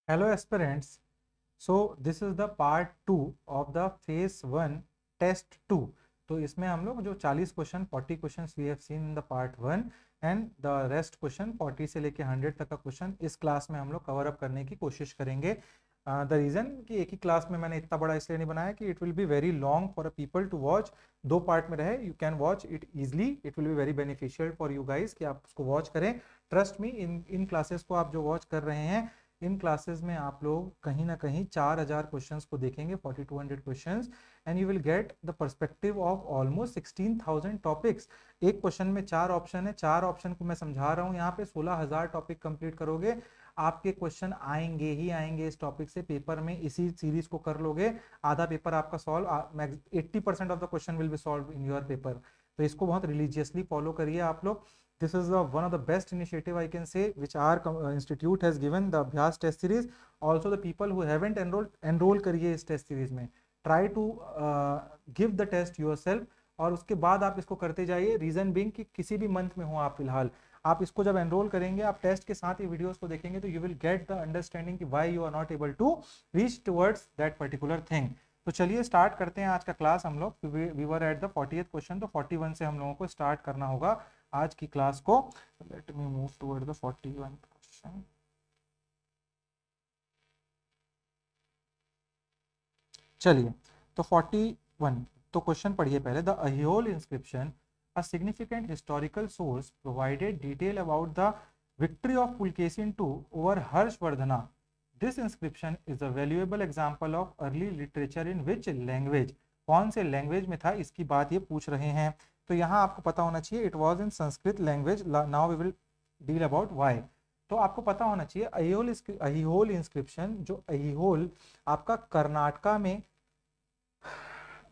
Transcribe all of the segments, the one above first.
Hello aspirants. So this is the part 2 of the phase 1 test 2. तो इसमें हम लोग जो 40 question 40 questions we have seen in the part 1 and the rest question 40 से लेके 100 तक का क्वेश्चन इस क्लास में हम लोग कवर अप करने की कोशिश करेंगे। द रीज़न कि एक ही क्लास में मैंने इतना बड़ा इसलिए नहीं बनाया कि it will be very long for a people to watch. दो पार्ट में रहे, you can watch it easily, it will be very beneficial for you guys कि आप उसको वॉच करें। ट्रस्ट मी, इन क्लासेस को आप जो वॉच कर रहे हैं, इन क्लासेस में आप लोग कहीं ना कहीं 4000 क्वेश्चंस को देखेंगे, 4200 questions, and you will get the perspective of almost 16000 topics. एक क्वेश्चन में 4 ऑप्शन है, 4 ऑप्शन को मैं समझा रहा हूँ यहाँ पे। 16000 टॉपिक कंप्लीट करोगे, आपके क्वेश्चन आएंगे ही आएंगे इस टॉपिक से। पेपर में इसी सीरीज को कर लोगे, आधा पेपर आपका solve, 80% of the question will be solve in your paper. तो इसको बहुत रिलीजियसली फॉलो करिए आप लोग। This is one of the best initiative I can say which our institute has given, the Abhyas test series. Also the people who haven't enroll करिए इस test series में, try to give the test yourself और उसके बाद आप इसको करते जाइए। रीजन बिंग कि किसी भी मंथ में हो आप, फिलहाल आप इसको जब एनरोल करेंगे, आप टेस्ट के साथ ही वीडियोस को देखेंगे तो you will get the understanding कि why you are not able to reach towards that particular thing. तो चलिए स्टार्ट करते हैं आज का क्लास हम लोग। We were at the 40th question, तो 41 से हम लोगों को स्टार्ट करना होगा आज की क्लास को। Let me move toward the 41 question. चलिए, तो 41 तो क्वेश्चन पढ़िए पहले। The Aihole inscription, a significant historical source, provided detail about the victory of Pulakeshin II over Harshavardhana. This inscription is a valuable example of early literature in which language. कौन से language में था, इसकी बात ये पूछ रहे हैं। तो यहाँ आपको पता होना चाहिए it was in Sanskrit language. Now we will deal about why. तो आपको पता होना चाहिए अहिहोल इंस्क्रिप्शन, जो अहिहोल आपका कर्नाटका में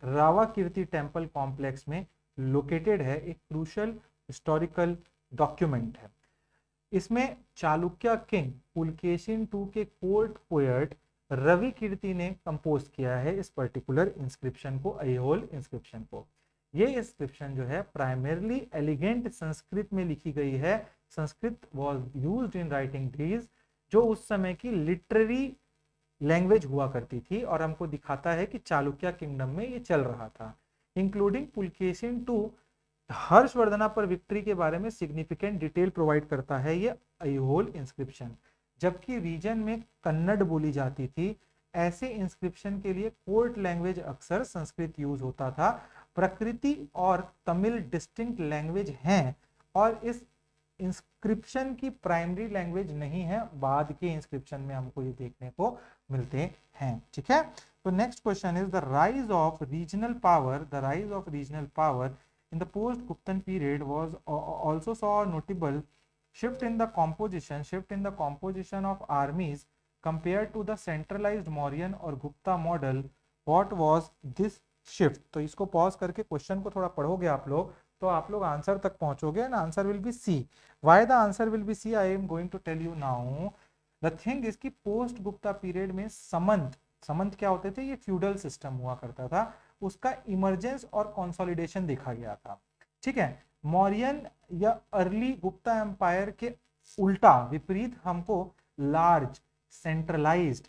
रावाकीर्ति टेम्पल कॉम्प्लेक्स में लोकेटेड है, एक क्रूशल हिस्टोरिकल डॉक्यूमेंट है। इसमें चालुक्य किंग पुलकेशिन II के कोर्ट पोएट रवि कीर्ति ने कंपोज किया है इस पर्टिकुलर इंस्क्रिप्शन को, अहिहोल इंस्क्रिप्शन को। ये इंस्क्रिप्शन जो है प्राइमरली एलिगेंट संस्कृत में लिखी गई है। Sanskrit was used in writing these, जो उस समय की लिटरेरी लैंग्वेज हुआ करती थी, और हमको दिखाता है कि चालुक्य किंगडम में ये चल रहा था। इंक्लूडिंग पुलकेशिन II हर्षवर्धना पर विक्ट्री के बारे में सिग्निफिकेंट डिटेल प्रोवाइड करता है ये अहिहोल इंस्क्रिप्शन। जबकि रीजन में कन्नड़ बोली जाती थी, ऐसे इंस्क्रिप्शन के लिए कोर्ट लैंग्वेज अक्सर संस्कृत यूज होता था। प्रकृति और तमिल डिस्टिंक्ट लैंग्वेज हैं, और इस इंस्क्रिप्शन की प्राइमरी लैंग्वेज नहीं है। बाद के इंस्क्रिप्शन में हमको ये देखने को मिलते हैं। ठीक है, तो next question is the rise of regional power. The rise of regional power in the post-Guptan period was also saw a notable shift in the composition of armies compared to the centralized Mauryan or Gupta model. What was this shift? तो इसको pause करके question को थोड़ा पढ़ोगे आप लोग, तो आप लोग आंसर तक पहुंचोगे, and answer will be C. Why the answer will be C, I am going to tell you now. The thing is कि पोस्ट गुप्ता पीरियड में समंत क्या होते थे, ये फ्यूडल सिस्टम हुआ करता था, उसका इमरजेंस और कंसोलिडेशन देखा गया था। ठीक है, मौर्यन या अर्ली गुप्ता एम्पायर के उल्टा विपरीत हमको large centralised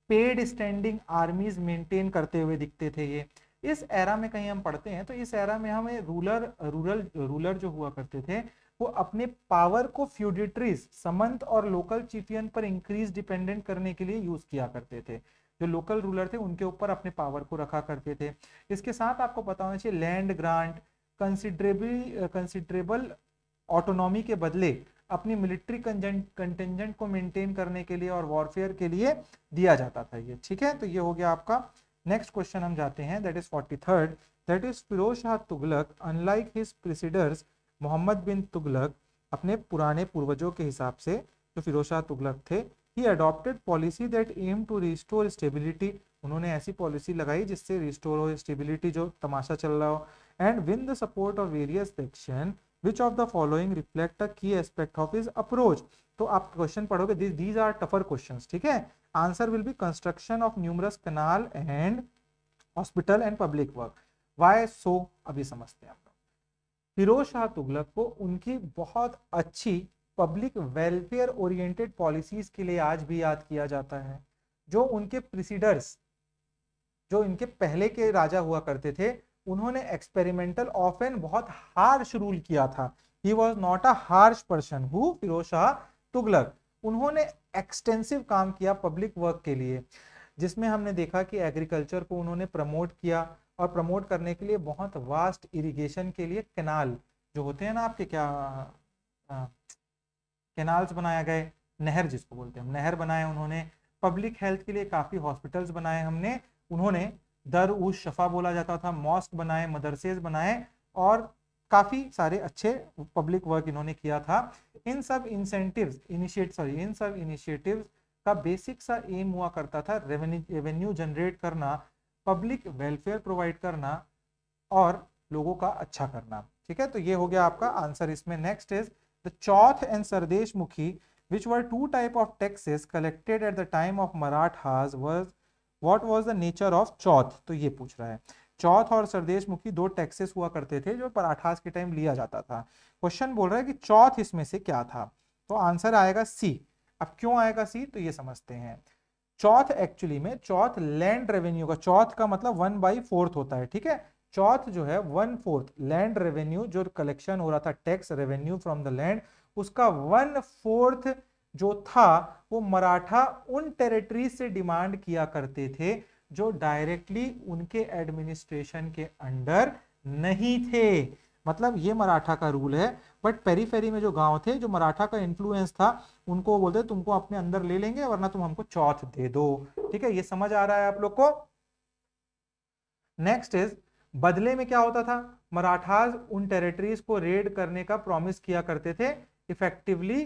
paid standing आर्मीज maintain करते हुए दिखते थे ये। इस एरा में कहीं हम पढ़ते हैं तो इस एरा में हमें रूलर जो हुआ करते थे, वो अपने पावर को फ्यूडिटरीज समंत और लोकल चीफियन पर इंक्रीज डिपेंडेंट करने के लिए यूज किया करते थे। जो लोकल रूलर थे उनके ऊपर अपने पावर को रखा करते थे। इसके साथ आपको पता होना चाहिए लैंड ग्रांट कंसिडरेबल ऑटोनॉमी के बदले अपनी मिलिट्री कंटेंजेंट को मेंटेन करने के लिए और वॉरफेयर के लिए दिया जाता था ये। ठीक है, तो ये हो गया आपका। नेक्स्ट क्वेश्चन हम जाते हैं, that is 43rd, that is Firoz Shah Tughlaq unlike his predecessors Mohammad bin Tughlaq. अपने पुराने पूर्वजों के हिसाब से जो फिरोज शाह तुगलक थे, he adopted policy that aim to restore stability. उन्होंने ऐसी पॉलिसी लगाई जिससे रिस्टोर हो स्टेबिलिटी, जो तमाशा चल रहा हो, and win the support of various section. Which of the following reflect a key aspect of his approach. तो आप क्वेश्चन पढ़ोगे, दीज आर टफर क्वेश्चंस। ठीक है, answer will be construction of numerous canal and hospital and public work. Why so, अभी समझते हैं आप लोग। फिरोज शाह तुगलक को उनकी बहुत अच्छी पब्लिक वेलफेयर ओरिएंटेड पॉलिसीज के लिए आज भी याद किया जाता है। जो उनके प्रिसीडर्स, जो इनके पहले के राजा हुआ करते थे, उन्होंने एक्सपेरिमेंटल ऑफन बहुत हार्श रूल किया था। He was not a harsh person who Firoz Shah Tughlaq. उन्होंने एक्सटेंसिव काम किया पब्लिक वर्क के लिए, जिसमें हमने देखा कि एग्रीकल्चर को उन्होंने प्रमोट किया, और प्रमोट करने के लिए बहुत वास्ट इरिगेशन के लिए कैनाल जो होते हैं ना आपके, क्या कैनाल्स बनाया गए, नहर जिसको बोलते हैं हम, नहर बनाए उन्होंने। पब्लिक हेल्थ के लिए काफ़ी हॉस्पिटल्स बनाए हमने उन्होंने, दर उस शफा बोला जाता था, मॉस्क बनाए, मदरसेज बनाए, और काफ़ी सारे अच्छे पब्लिक वर्क इन्होंने किया था। इन सब इनिशिएटिव्स का बेसिक सा एम हुआ करता था रेवेन्यू जनरेट करना, पब्लिक वेलफेयर प्रोवाइड करना और लोगों का अच्छा करना। ठीक है, तो ये हो गया आपका आंसर इसमें। Next is the Chauth and Sardesh मुखी which were two type of taxes collected at the time of Marathas was what was the nature of चौथ। तो ये पूछ रहा है, चौथ और सरदेश मुखी दो टैक्सेस हुआ करते थे जो मराठास के टाइम लिया जाता था। क्वेश्चन बोल रहा है कि चौथ इसमें से क्या था, तो आंसर आएगा सी। अब क्यों आएगा सी, तो ये समझते हैं। चौथ एक्चुअली में, चौथ लैंड रेवेन्यू का, चौथ का मतलब 1/4 होता है। ठीक है, चौथ जो है 1/4 लैंड रेवेन्यू जो कलेक्शन हो रहा था, tax revenue from the land, उसका 1/4 जो था वो मराठा उन टेरिटरी से डिमांड किया करते थे जो डायरेक्टली उनके एडमिनिस्ट्रेशन के अंडर नहीं थे। मतलब ये मराठा का रूल है, बट पेरीफेरी में जो गांव थे, जो मराठा का इन्फ्लुएंस था, उनको बोलते तुमको अपने अंदर ले लेंगे वरना तुम हमको चौथ दे दो। ठीक है, ये समझ आ रहा है आप लोग को। नेक्स्ट इज, बदले में क्या होता था, मराठास उन टेरिटरीज को रेड करने का प्रॉमिस किया करते थे इफेक्टिवली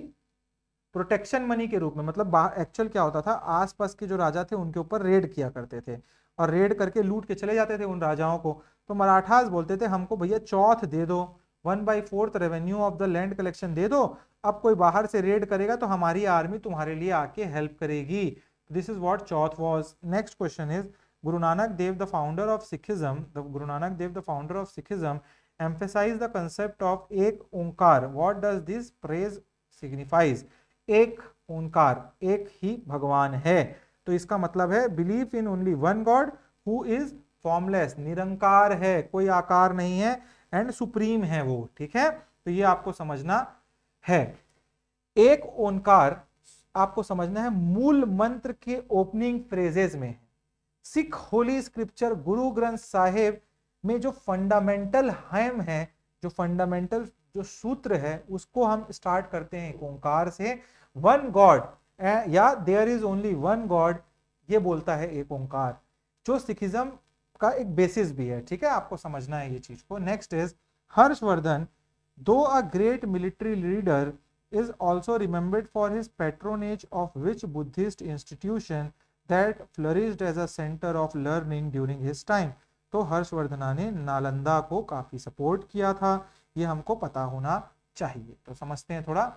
प्रोटेक्शन मनी के रूप में। मतलब एक्चुअल क्या होता था, आसपास के जो राजा थे उनके ऊपर रेड किया करते थे और रेड करके लूट के चले जाते थे उन राजाओं को। तो मराठास बोलते थे हमको भैया चौथ दे दो, 1/4 revenue of the land collection दे दो, अब कोई बाहर से रेड करेगा तो हमारी आर्मी तुम्हारे लिए आके हेल्प करेगी। This is what Chauth was. Next question is, Guru Nanak Dev, the founder of Sikhism, Guru Nanak Dev, the founder of Sikhism, emphasized the concept of Ek Onkar. What does this phrase signifies? एक ओंकार, एक ही भगवान है, तो इसका मतलब है believe in only one god who is formless, निरंकार है, कोई आकार नहीं है, एंड सुप्रीम है वो। ठीक है, तो ये आपको समझना है। एक ओंकार आपको समझना है मूल मंत्र के ओपनिंग फ्रेजेस में है। सिख होली स्क्रिप्चर गुरु ग्रंथ साहिब में जो फंडामेंटल हेम है, जो फंडामेंटल जो सूत्र है, उसको हम स्टार्ट करते हैं एक ओंकार से। वन गॉड या there is only one god, ये बोलता है एक ओंकार, जो सिखिज्म का एक बेसिस भी है। ठीक है, आपको समझना है ये चीज को। नेक्स्ट इज हर्षवर्धन, दो a great military leader, is also remembered for his patronage of which Buddhist institution that flourished as a center of learning during his time। तो हर्षवर्धना ने नालंदा को काफी सपोर्ट किया था, ये हमको पता होना चाहिए। तो समझते हैं थोड़ा।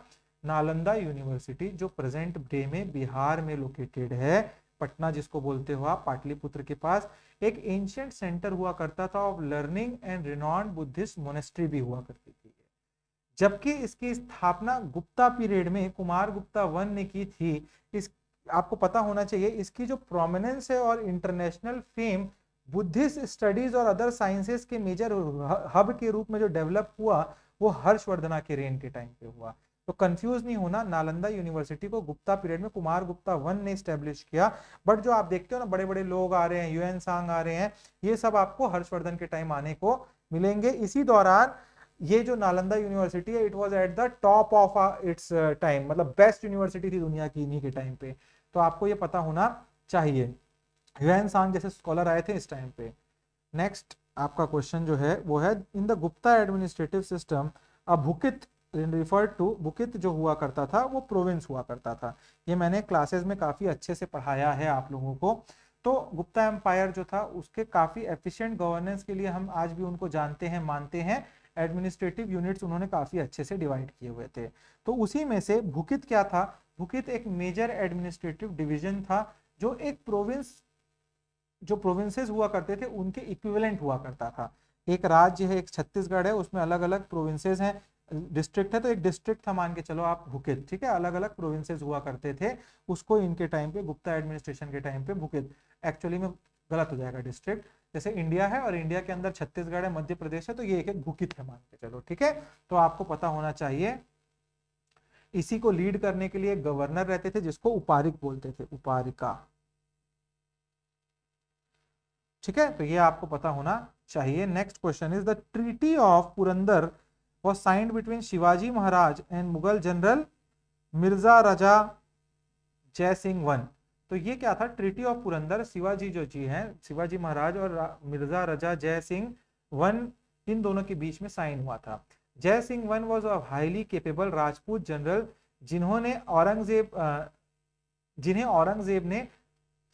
नालंदा यूनिवर्सिटी जो प्रेजेंट डे में बिहार में लोकेटेड है, पटना जिसको बोलते हो आप, पाटलिपुत्र के पास, एक एंशिएंट सेंटर हुआ करता था of learning and renowned Buddhist monastery भी हुआ करती थी। जबकि इसकी स्थापना गुप्ता पीरियड में कुमार गुप्ता वन ने की थी। इस आपको पता होना चाहिए, इसकी जो प्रोमिनेंस है और इंटरनेशनल फेम बुद्धिस्ट स्टडीज और अदर साइंसेस के मेजर हब के रूप में जो डेवलप हुआ, वो हर्षवर्धना के रेन के टाइम पे हुआ। तो कंफ्यूज नहीं होना, नालंदा यूनिवर्सिटी को गुप्ता पीरियड में कुमार गुप्ता वन ने स्टैब्लिश किया, बट जो आप देखते हो ना बड़े बड़े लोग आ रहे हैं, यूएन सांग आ रहे हैं, ये सब आपको हर्षवर्धन के टाइम आने को मिलेंगे। इसी दौरान ये जो नालंदा यूनिवर्सिटी है, it was at the top of its time, मतलब बेस्ट यूनिवर्सिटी थी दुनिया की इन्हीं के टाइम पे। तो आपको ये पता होना चाहिए। ह्यूएन सांग जैसे स्कॉलर आए थे इस टाइम पे। नेक्स्ट आपका क्वेश्चन जो है वो है, in the Gupta administrative system a bhukti refer to, bhukti जो हुआ करता था वो प्रोविंस हुआ करता था। ये मैंने क्लासेस में काफी अच्छे से पढ़ाया है आप लोगों को। तो गुप्ता एम्पायर जो था उसके काफी एफिशिएंट गवर्नेंस के लिए हम आज भी उनको जानते हैं, मानते हैं। एडमिनिस्ट्रेटिव यूनिट्स उन्होंने काफी अच्छे से डिवाइड किए हुए थे। तो उसी में से भुकित क्या था, भुकित एक मेजर एडमिनिस्ट्रेटिव डिवीजन था, जो एक प्रोविंस, जो प्रोविंसेस हुआ करते थे उनके इक्विवेलेंट हुआ करता था। एक राज्य है, एक छत्तीसगढ़ है, उसमें अलग अलग प्रोविंसेस हैं, डिस्ट्रिक्ट है तो एक डिस्ट्रिक्ट था, मान के चलो आप भुकित, ठीक है, अलग अलग प्रोविंसेस हुआ करते थे, उसको इनके टाइम पे गुप्ता एडमिनिस्ट्रेशन के टाइम पे भुकित, एक्चुअली में गलत हो जाएगा डिस्ट्रिक्ट, जैसे इंडिया है और इंडिया के अंदर छत्तीसगढ़ है, मध्य प्रदेश है, तो ये एक एक भुकित है मान के चलो, ठीक है। तो आपको पता होना चाहिए। इसी को लीड करने के लिए गवर्नर रहते थे जिसको उपारिक बोलते थे, उपारिका, ठीक है, तो ये आपको पता होना चाहिए। Next question is the treaty of Purandar was signed between Shivaji Maharaj and Mughal general Mirza Raja Jai Singh one. तो ये क्या था, ट्रीटी ऑफ पुरंदर, शिवाजी जो जी हैं, शिवाजी महाराज और मिर्जा रजा जय सिंह वन, इन दोनों के बीच में साइन हुआ था। जय Singh one was a highly capable Rajput general जिन्हें औरंगजेब ने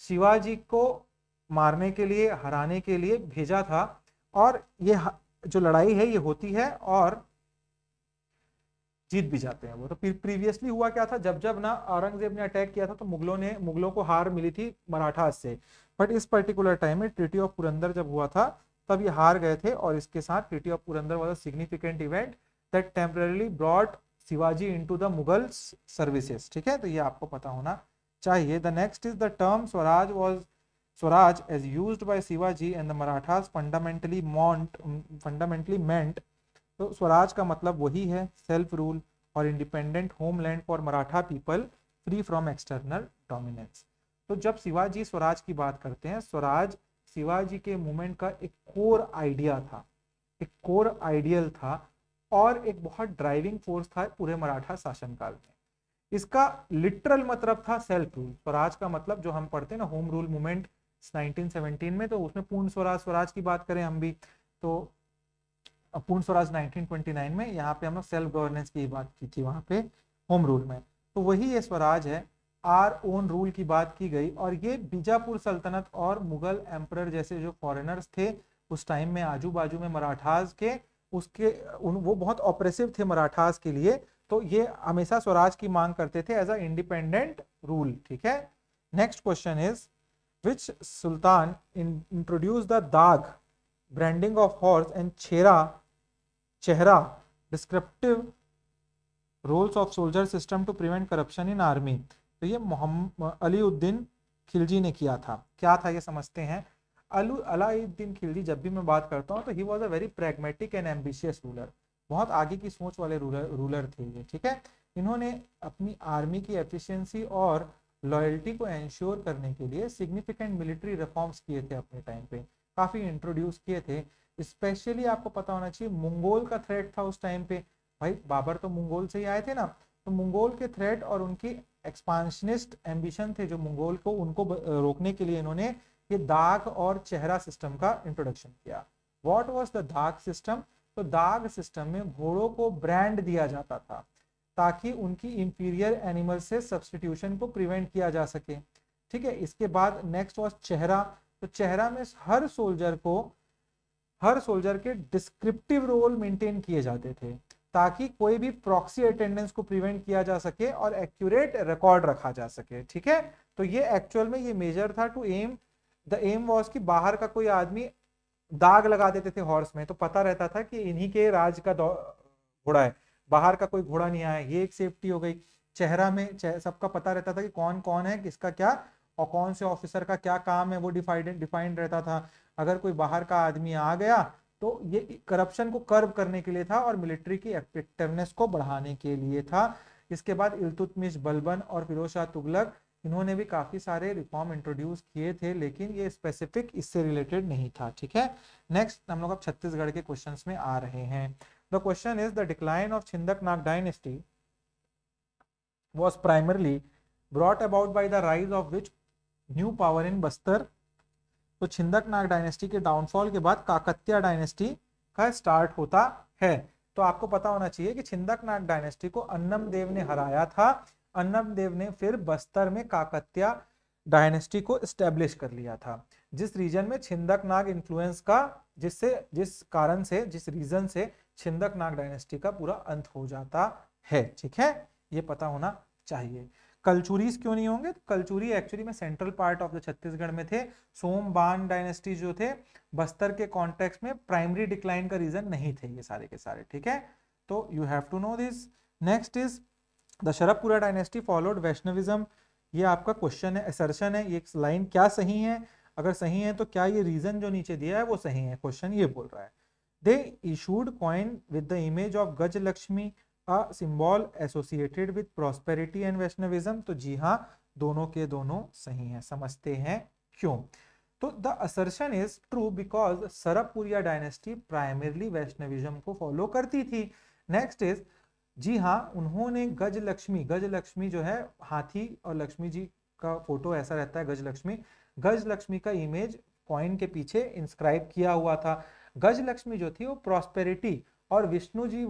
शिवाजी को मारने के लिए, हराने के लिए भेजा था। और ये जो लड़ाई है ये होती है और जीत भी जाते हैं वो। तो प्रीवियसली हुआ क्या था, जब जब ना औरंगजेब ने अटैक किया था तो मुगलों को हार मिली थी मराठास से, बट इस पर्टिकुलर टाइम में ट्रीटी ऑफ पुरंदर जब हुआ था तब ये हार गए थे। और इसके साथ treaty of Purandar was a significant event that temporarily brought Shivaji into the Mughal services, ठीक है, तो ये आपको पता होना चाहिए। The next is the term Swaraj as used by Shivaji and the Marathas fundamentally meant, तो स्वराज का मतलब वही है, सेल्फ रूल और independent homeland for Maratha people free from external dominance. तो जब शिवाजी स्वराज की बात करते हैं, स्वराज शिवाजी के मूवमेंट का एक कोर आइडिया था, एक कोर आइडियल था और एक बहुत ड्राइविंग फोर्स था पूरे मराठा शासनकाल में। इसका लिटरल मतलब था सेल्फ रूल। स्वराज का मतलब जो हम पढ़ते हैं ना, होम रूल मूवमेंट 1917 में, तो उसमें पूर्ण स्वराज की बात करें हम भी तो पूर्ण स्वराज 1929 में, यहाँ पे हम लोग सेल्फ गवर्नेंस की बात की थी वहां पे होम रूल में, तो वही ये स्वराज है। आर ओन रूल की बात की गई और ये बीजापुर सल्तनत और मुगल एम्परर जैसे जो फॉरेनर्स थे उस टाइम में आजू बाजू में मराठास के, वो बहुत ऑपरेसिव थे मराठास के लिए, तो ये हमेशा स्वराज की मांग करते थे एज अ इंडिपेंडेंट रूल, ठीक है। Next question is which sultan introduced the dag, branding of horse and chehra descriptive roles of soldier system to prevent corruption in army। तो ये मोहम्मद अलीउद्दीन खिलजी ने किया था। क्या था ये समझते हैं। अलाउद्दीन खिलजी, जब भी मैं बात करता हूँ तो he was a very pragmatic and ambitious ruler, बहुत आगे की सोच वाले रूलर थे ये, ठीक है। इन्होंने अपनी आर्मी की एफिशिएंसी और लॉयल्टी को एंश्योर करने के लिए सिग्निफिकेंट मिलिट्री रिफॉर्म्स किए थे अपने टाइम पे, काफी इंट्रोड्यूस किए थे। स्पेशली आपको पता होना चाहिए मंगोल का थ्रेट था उस टाइम पे, भाई बाबर तो मंगोल से ही आए थे ना, तो मंगोल के थ्रेट और उनकी एक्सपांशनिस्ट एम्बिशन थे जो मंगोल को, उनको रोकने के लिए इन्होंने ये दाग और चेहरा सिस्टम का इंट्रोडक्शन किया। व्हाट वाज द दाग सिस्टम, तो दाग सिस्टम में घोड़ों को ब्रांड दिया जाता था ताकि उनकी इंफीरियर एनिमल से सब्स्टिट्यूशन को प्रिवेंट किया जा सके, ठीक है। इसके बाद नेक्स्ट वाज चेहरा, तो चेहरा में हर सोल्जर के डिस्क्रिप्टिव रोल मेंटेन किए जाते थे ताकि कोई भी प्रॉक्सी अटेंडेंस को प्रिवेंट किया जा सके और एक्यूरेट रिकॉर्ड रखा जा सके, ठीक है। तो ये एक्चुअल में ये मेजर था two aim, the aim was कि बाहर का कोई आदमी दाग लगा देते थे हॉर्स में तो पता रहता था कि इन्हीं के राज का घोड़ा है, बाहर का कोई घोड़ा नहीं आया, ये एक सेफ्टी हो गई। चेहरा में सबका पता रहता था कि कौन कौन है, किसका क्या और कौन से ऑफिसर का क्या काम है, वो डिफाइंड रहता था। अगर कोई बाहर का आदमी आ गया तो ये करप्शन को कर्व करने के लिए था और मिलिट्री की इफेक्टिवनेस को बढ़ाने के लिए था। इसके बाद इल्तुतमिश, बलबन और फिरोज शाह तुगलक, इन्होंने भी काफी सारे रिफॉर्म इंट्रोड्यूस किए थे लेकिन ये स्पेसिफिक इससे रिलेटेड नहीं था, ठीक है। नेक्स्ट हम लोग अब छत्तीसगढ़ के क्वेश्चंस में आ रहे हैं। The question is the decline of Chindak-Nag dynasty was primarily brought about by the rise of which new power in Bastar। तो छिंदक-नाग डायनेस्टी के डाउनफॉल के बाद काकतिया डायनेस्टी का स्टार्ट होता है। तो आपको पता होना चाहिए कि छिंदक-नाग डायनेस्टी को अन्नम देव ने हराया था। अन्नम देव ने फिर बस्तर में काकतिया डायनेस्टी को एस्टेब्लिश कर लिया था, जिस रीजन में छिंदक-नाग इन्फ्लुएंस का, जिस रीजन से छिंदक-नाग डायनेस्टी का पूरा अंत हो जाता है, ठीक है, ये पता होना चाहिए। कलचुरीज क्यों नहीं होंगे, कलचुरी एक्चुअली में central part of the Chhattisgarh में थे। सोमबान डायनेस्टी जो थे बस्तर के कॉन्टेक्स्ट में प्राइमरी डिक्लाइन का रीजन नहीं थे ये सारे के सारे, ठीक है। तो you have to know this. Next is the Sharabhapura dynasty followed Vaishnavism. ये आपका क्वेश्चन है, असर्शन है, ये लाइन क्या सही है, अगर सही है तो क्या ये रीजन जो नीचे दिया है वो सही है, क्वेश्चन ये बोल रहा है। They issued coin with the image of Gajalakshmi, a symbol associated with prosperity and Vaishnavism. तो जी हाँ, दोनों के दोनों सही हैं। समझते हैं क्यों। तो the assertion is true because Sharabhapuriya dynasty primarily Vaishnavism को फॉलो करती थी। नेक्स्ट इज, जी हाँ, उन्होंने गजलक्ष्मी, गजलक्ष्मी जो है हाथी और लक्ष्मी जी का फोटो ऐसा रहता है, गजलक्ष्मी, गजलक्ष्मी का इमेज कॉइन के पीछे इंस्क्राइब किया हुआ था। गजलक्ष्मी जो थी वो प्रॉस्पेरिटी और विष्णु जी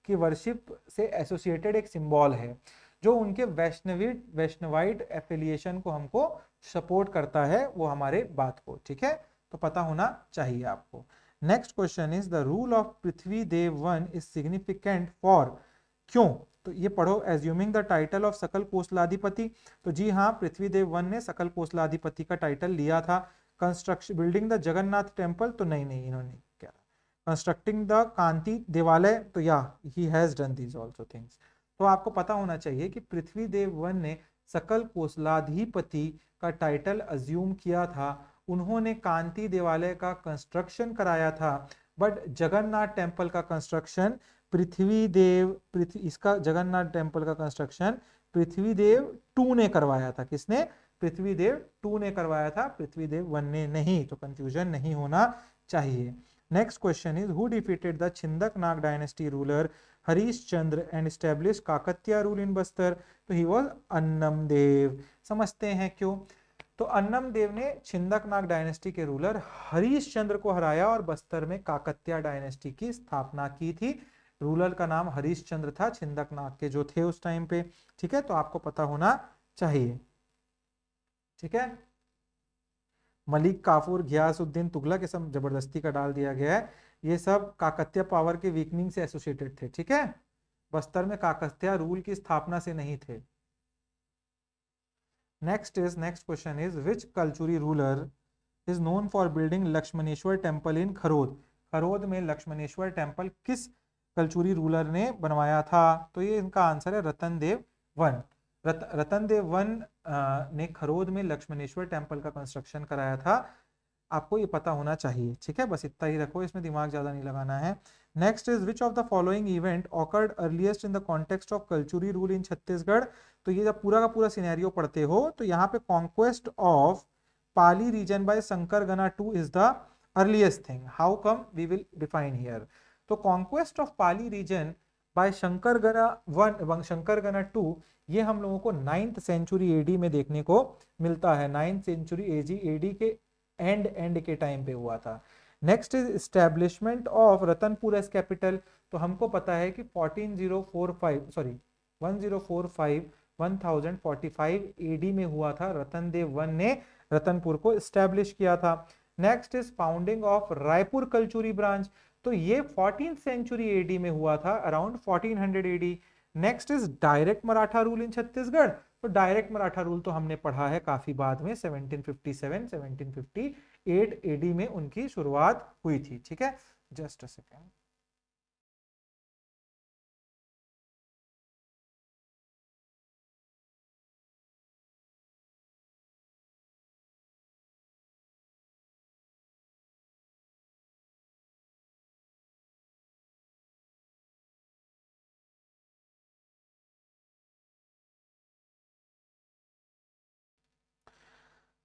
की वर्शिप से एसोसिएटेड एक सिंबल है, जो उनके वैष्णवाइट एफिलिएशन को हमको सपोर्ट करता है, वो हमारे बात को, ठीक है, तो पता होना चाहिए आपको। Next question is the rule of Prithvi Dev one is significant for, क्यों। तो ये पढ़ो, एज्यूमिंग द टाइटल ऑफ सकल कोसलाधिपति। तो जी हाँ, पृथ्वीदेव वन ने सकल कोसलाधिपति का टाइटल लिया था। Construction, building the Jagannath temple, तो नहीं इन्होंने क्या, कंस्ट्रक्टिंग द कांति देवालय, तो या he has done these also things. तो आपको पता होना चाहिए कि पृथ्वीदेव वन ने सकल कोसलाधिपति का टाइटल अज्यूम किया था, उन्होंने कांति देवालय का कंस्ट्रक्शन कराया था, बट जगन्नाथ टेम्पल का कंस्ट्रक्शन इसका जगन्नाथ टेम्पल का कंस्ट्रक्शन पृथ्वीदेव टू ने करवाया था। किसने? पृथ्वीदेव टू ने करवाया था, पृथ्वीदेव वन ने नहीं, तो कंफ्यूजन नहीं होना चाहिए। Next question is, who defeated the Chhindak Nag dynasty ruler Harish Chandra and establish Kakatiya rule in Bastar. तो ही वाज अन्नम देव। समझते हैं क्यों। तो अन्नम देव ने छिंदक नाग डायनेस्टी के रूलर हरीश चंद्र को हराया और बस्तर में काकतिया डायनेस्टी की स्थापना की थी। रूलर का नाम हरीश चंद्र था, छिंदक नाग के जो थे उस टाइम पे, ठीक है, तो आपको पता होना चाहिए, ठीक है। मलिक काफूर, घियासुद्दीन तुगलक, ये सब जबरदस्ती का डाल दिया गया है, ये सब काकतिया पावर के वीकनिंग से एसोसिएटेड थे, ठीक है, बस्तर में काकतिया रूल की स्थापना से नहीं थे। Next question is, which Kalachuri ruler is known for building Lakshmaneshwar temple in Kharod. Kharod में लक्ष्मणेश्वर टेम्पल किस कलचुरी रूलर ने बनवाया था। तो ये इनका आंसर है रतन देव वन। रतन देव वन ने खरोद में लक्ष्मणेश्वर टेम्पल का कंस्ट्रक्शन कराया था, आपको ये पता होना चाहिए, ठीक है, बस इतना ही रखो, इसमें दिमाग ज्यादा नहीं लगाना है। Next is, which of the following event awkward earliest in the context of Kalachuri rule in Chhattisgarh. तो ये जब पूरा का पूरा सिनेरियो पढ़ते हो तो यहाँ पे conquest of Pali region by Shankaragana two is the earliest thing. How come, we will define here. तो conquest of Pali region by Shankaragana one एवं शंकरगना टू, ये हम लोगों को 9th सेंचुरी एडी में देखने को मिलता है। 9th सेंचुरी एडी के एंड के टाइम पे हुआ था। Next is establishment of Ratanpur as capital. तो हमको पता है कि 1045 एडी में हुआ था, रतन देव वन ने रतनपुर को एस्टेब्लिश किया था। Next is founding of Raipur Kalachuri branch. तो ये 14th सेंचुरी एडी में हुआ था, around 1400 AD. Next is direct Maratha rule in Chhattisgarh. तो डायरेक्ट मराठा रूल तो हमने पढ़ा है काफी बाद में, 1757-1758 एडी में उनकी शुरुआत हुई थी, ठीक है। Just a second.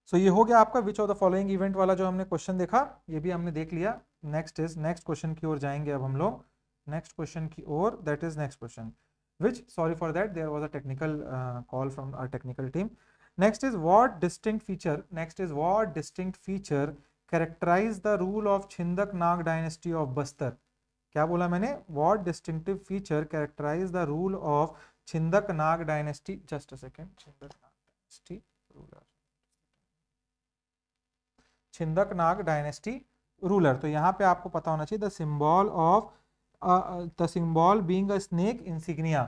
सो ये हो गया आपका विच ऑफ द फॉलोइंग इवेंट वाला जो हमने क्वेश्चन देखा, ये भी हमने देख लिया। नेक्स्ट क्वेश्चन की ओर जाएंगे अब हम लोग, नेक्स्ट क्वेश्चन की ओर, that is next question which, sorry for that, there was a technical call from our technical team. Next is what distinct feature characterize the rule of Chhindak Nag dynasty of Bastar. क्या बोला मैंने? What distinctive feature characterize the rule of Chhindak Nag dynasty, just a second, Chhindak Nag dynasty ruler, Chhindak Nag dynasty ruler. तो यहाँ पे आपको पता होना चाहिए the symbol being a snake insignia.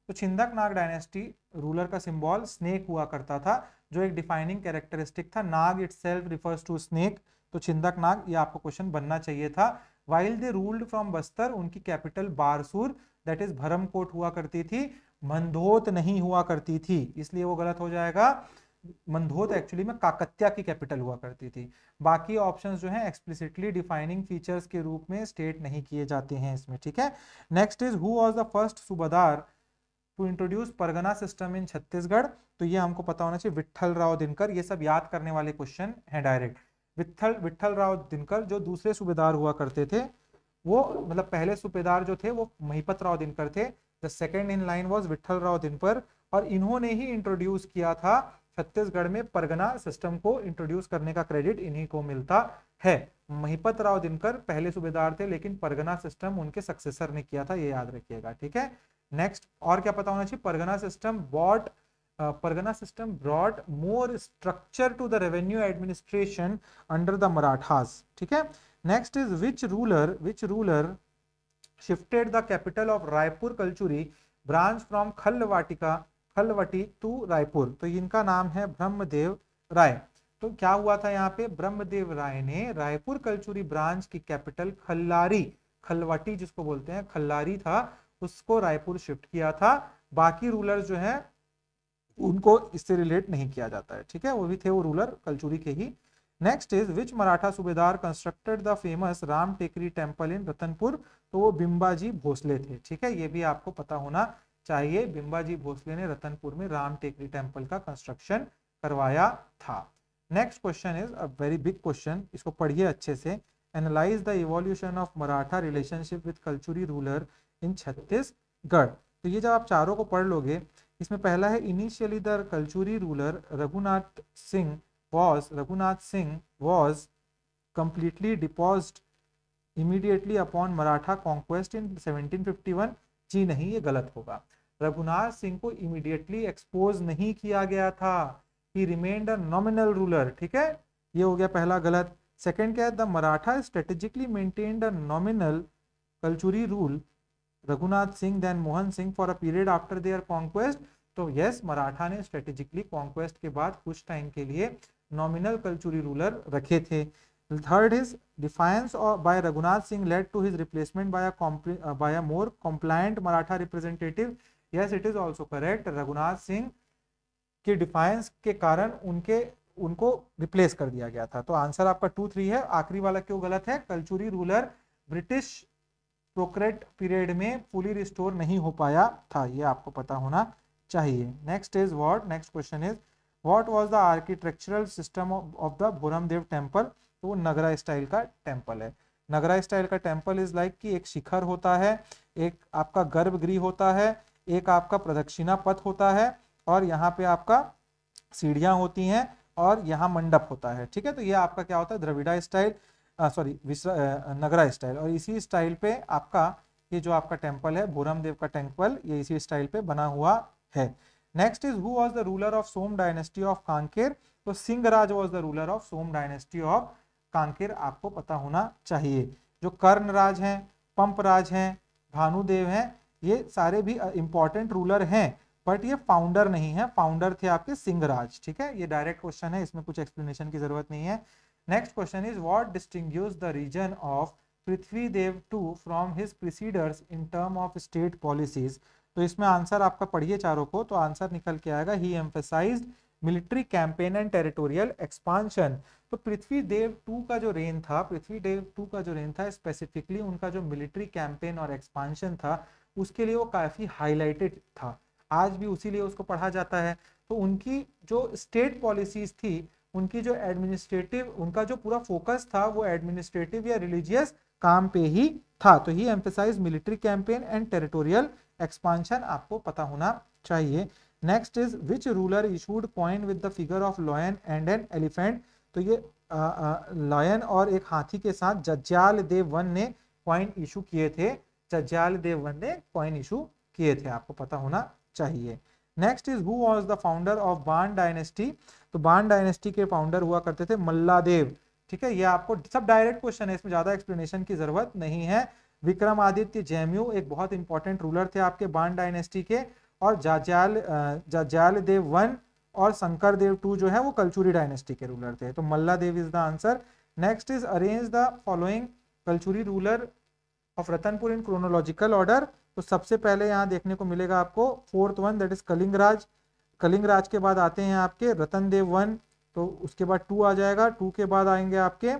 तो छिंदक नाग डायनेस्टी रूलर का सिंबल स्नेक हुआ करता था, जो एक डिफाइनिंग कैरेक्टरिस्टिक था। नाग इटसेल्फ रिफर्स टू स्नेक, तो छिंदक नाग, ये आपको क्वेश्चन बनना चाहिए था। While they ruled from Bastar, उनकी कैपिटल बारसूर दैट इज भरमकोट हुआ करती थी, मंधोत नहीं हुआ करती थी, इसलिए वो गलत हो जाएगा। मंधोत एक्चुअली में काकत्या की कैपिटल हुआ करती थी। बाकी ऑप्शंस जो हैं एक्सप्लिसिटली डिफाइनिंग फीचर्स के रूप में स्टेट नहीं किए जाते हैं इसमें, ठीक है। Next is who was the first subedar to introduce pargana system in Chhattisgarh. तो ये हमको पता होना चाहिए, विट्ठल राव दिनकर। ये सब याद करने वाले क्वेश्चन हैं डायरेक्ट। विट्ठल राव दिनकर जो दूसरे सूबेदार हुआ करते थे, वो मतलब पहले सूबेदार जो थे वो महिपत राव दिनकर थे। The second in line was Vitthal Rao Dinkar, और इन्होंने ही इंट्रोड्यूस किया था छत्तीसगढ़ में परगना सिस्टम को इंट्रोड्यूस करने का क्रेडिट इन्हीं को मिलता है। महिपत राव दिनकर पहले सूबेदार थे, लेकिन परगना सिस्टम उनके सक्सेसर ने किया था, ये याद रखिएगा, ठीक है। नेक्स्ट और क्या पता होना चाहिए, pargana system brought more structure to the revenue administration under the Marathas, ठीक है। Next is which ruler shifted the capital of Raipur Kalachuri branch from Khallavati to Raipur. तो इनका नाम है ब्रह्मदेव राय। तो क्या हुआ था यहाँ पे, ब्रह्मदेव राय ने रायपुर कलचुरी ब्रांच की कैपिटल खल्लवटी जिसको बोलते हैं खल्लारी था, उसको रायपुर शिफ्ट किया था। बाकी रूलर जो है उनको इससे रिलेट नहीं किया जाता है, ठीक है, वो भी थे वो रूलर कलचुरी के ही। नेक्स्ट इज विच मराठा सूबेदार constructed the famous Ram Tekri temple in Ratanpur. तो वो बिंबाजी भोसले थे, ठीक है, ये भी आपको पता होना चाहिए। बिंबाजी भोसले ने रतनपुर में राम टेकरी टेम्पल का कंस्ट्रक्शन करवाया था। Next question is a very big question, इसको पढ़िए अच्छे से। Analyse the evolution of Maratha relationship with Kalachuri ruler in Chhattisgarh. तो ये जब आप चारों को पढ़ लोगे, इसमें पहला है initially the Kalachuri ruler Raghunath Singh was completely deposed immediately upon Maratha conquest in 1751। जी नहीं, ये गलत होगा। रघुनाथ सिंह को इमीडिएटली एक्सपोज नहीं किया गया था, ही रिमेन्ड अ नॉमिनल रूलर, ठीक है, ये हो गया पहला गलत। सेकंड क्या है, the Maratha strategically maintained a nominal Kalachuri rule Raghunath Singh then Mohan Singh for a period after their conquest. तो यस, मराठा ने स्ट्रेटेजिकली कॉन्क्वेस्ट के बाद कुछ टाइम के लिए नॉमिनल कलचुरी रूलर रखे थे। Third is defiance by Raghunath Singh led to his replacement by a more compliant Maratha representative. Yes, it is also correct. Raghunath Singh के डिफायंस के कारण उनको रिप्लेस कर दिया गया था। तो आंसर आपका 2, 3 है। आखिरी वाला क्यों गलत है, Kalachuri ruler British protectorate period में फुली रिस्टोर नहीं हो पाया था, ये आपको पता होना चाहिए। Next is what, next question is what was the architectural system of the Bhoramdev temple. तो वो नगरा स्टाइल का टेम्पल है। नगरा स्टाइल का टेम्पल इज लाइक कि एक शिखर होता है, एक आपका गर्भगृह होता है, एक आपका प्रदक्षिणा पथ होता है, और यहाँ पे आपका सीढ़ियां होती हैं, और यहाँ मंडप होता है, ठीक है। तो ये आपका क्या होता है, द्रविड़ा स्टाइल, नगरा स्टाइल। और इसी स्टाइल पे आपका ये जो आपका टेम्पल है भोरमदेव का टेम्पल, ये इसी स्टाइल पे बना हुआ है। Next is who was the ruler of Som dynasty of Kanker. तो Singhraj was the ruler of Som dynasty of Kanker, आपको पता होना चाहिए। जो कर्णराज हैं, पंपराज हैं, भानुदेव हैं, ये सारे भी इंपॉर्टेंट रूलर हैं, बट ये फाउंडर नहीं है। फाउंडर थे आपके सिंहराज, ठीक है, ये डायरेक्ट क्वेश्चन है, इसमें कुछ एक्सप्लेनेशन की जरूरत नहीं है। Next question is what distinguish the region of Prithvidev two from his predecessors in term of state policies. तो इसमें आंसर आपका पढ़िए चारों को, तो आंसर निकल के आएगा he emphasized military campaign and territorial expansion. तो पृथ्वीदेव टू का जो रेन था, स्पेसिफिकली उनका जो मिलिट्री कैंपेन और एक्सपांशन था, उसके लिए वो काफी हाईलाइटेड था। आज भी उसी लिए उसको पढ़ा जाता है। तो उनकी जो स्टेट पॉलिसीज थी, उनकी जो एडमिनिस्ट्रेटिव, उनका जो पूरा फोकस था, वो एडमिनिस्ट्रेटिव या रिलीजियस काम पे ही था। तो he emphasize military campaign and territorial expansion, आपको पता होना चाहिए। Next is which ruler issued coin with the figure of lion and an elephant. तो ये लॉयन और एक हाथी के साथ जज्जाल देव वन ने कॉइन इशू किए थे। जज्जाल देव वन ने कॉइन इशू किए थे, आपको पता होना चाहिए। Next is who was the founder of Bana dynasty. तो बाण डायनेस्टी के फाउंडर हुआ करते थे मल्लादेव, ठीक है। ये आपको सब डायरेक्ट क्वेश्चन है, इसमें ज्यादा एक्सप्लेनेशन की जरूरत नहीं है। विक्रमादित्य जैमयू एक बहुत इंपॉर्टेंट रूलर थे आपके बाण डायनेस्टी के, और जज्जाल देव वन और शंकर देव टू जो है वो कलचुरी डायनेस्टी के रूलर थे। तो Malladev is the answer. Next is arrange the following Kalachuri ruler of Ratanpur in chronological order. तो सबसे पहले यहाँ देखने को मिलेगा आपको fourth one, that is Kalinga Raj. Kalinga Raj के बाद आते हैं आपके रतन देव वन, तो उसके बाद 2 आ जाएगा, 2 के बाद आएंगे आपके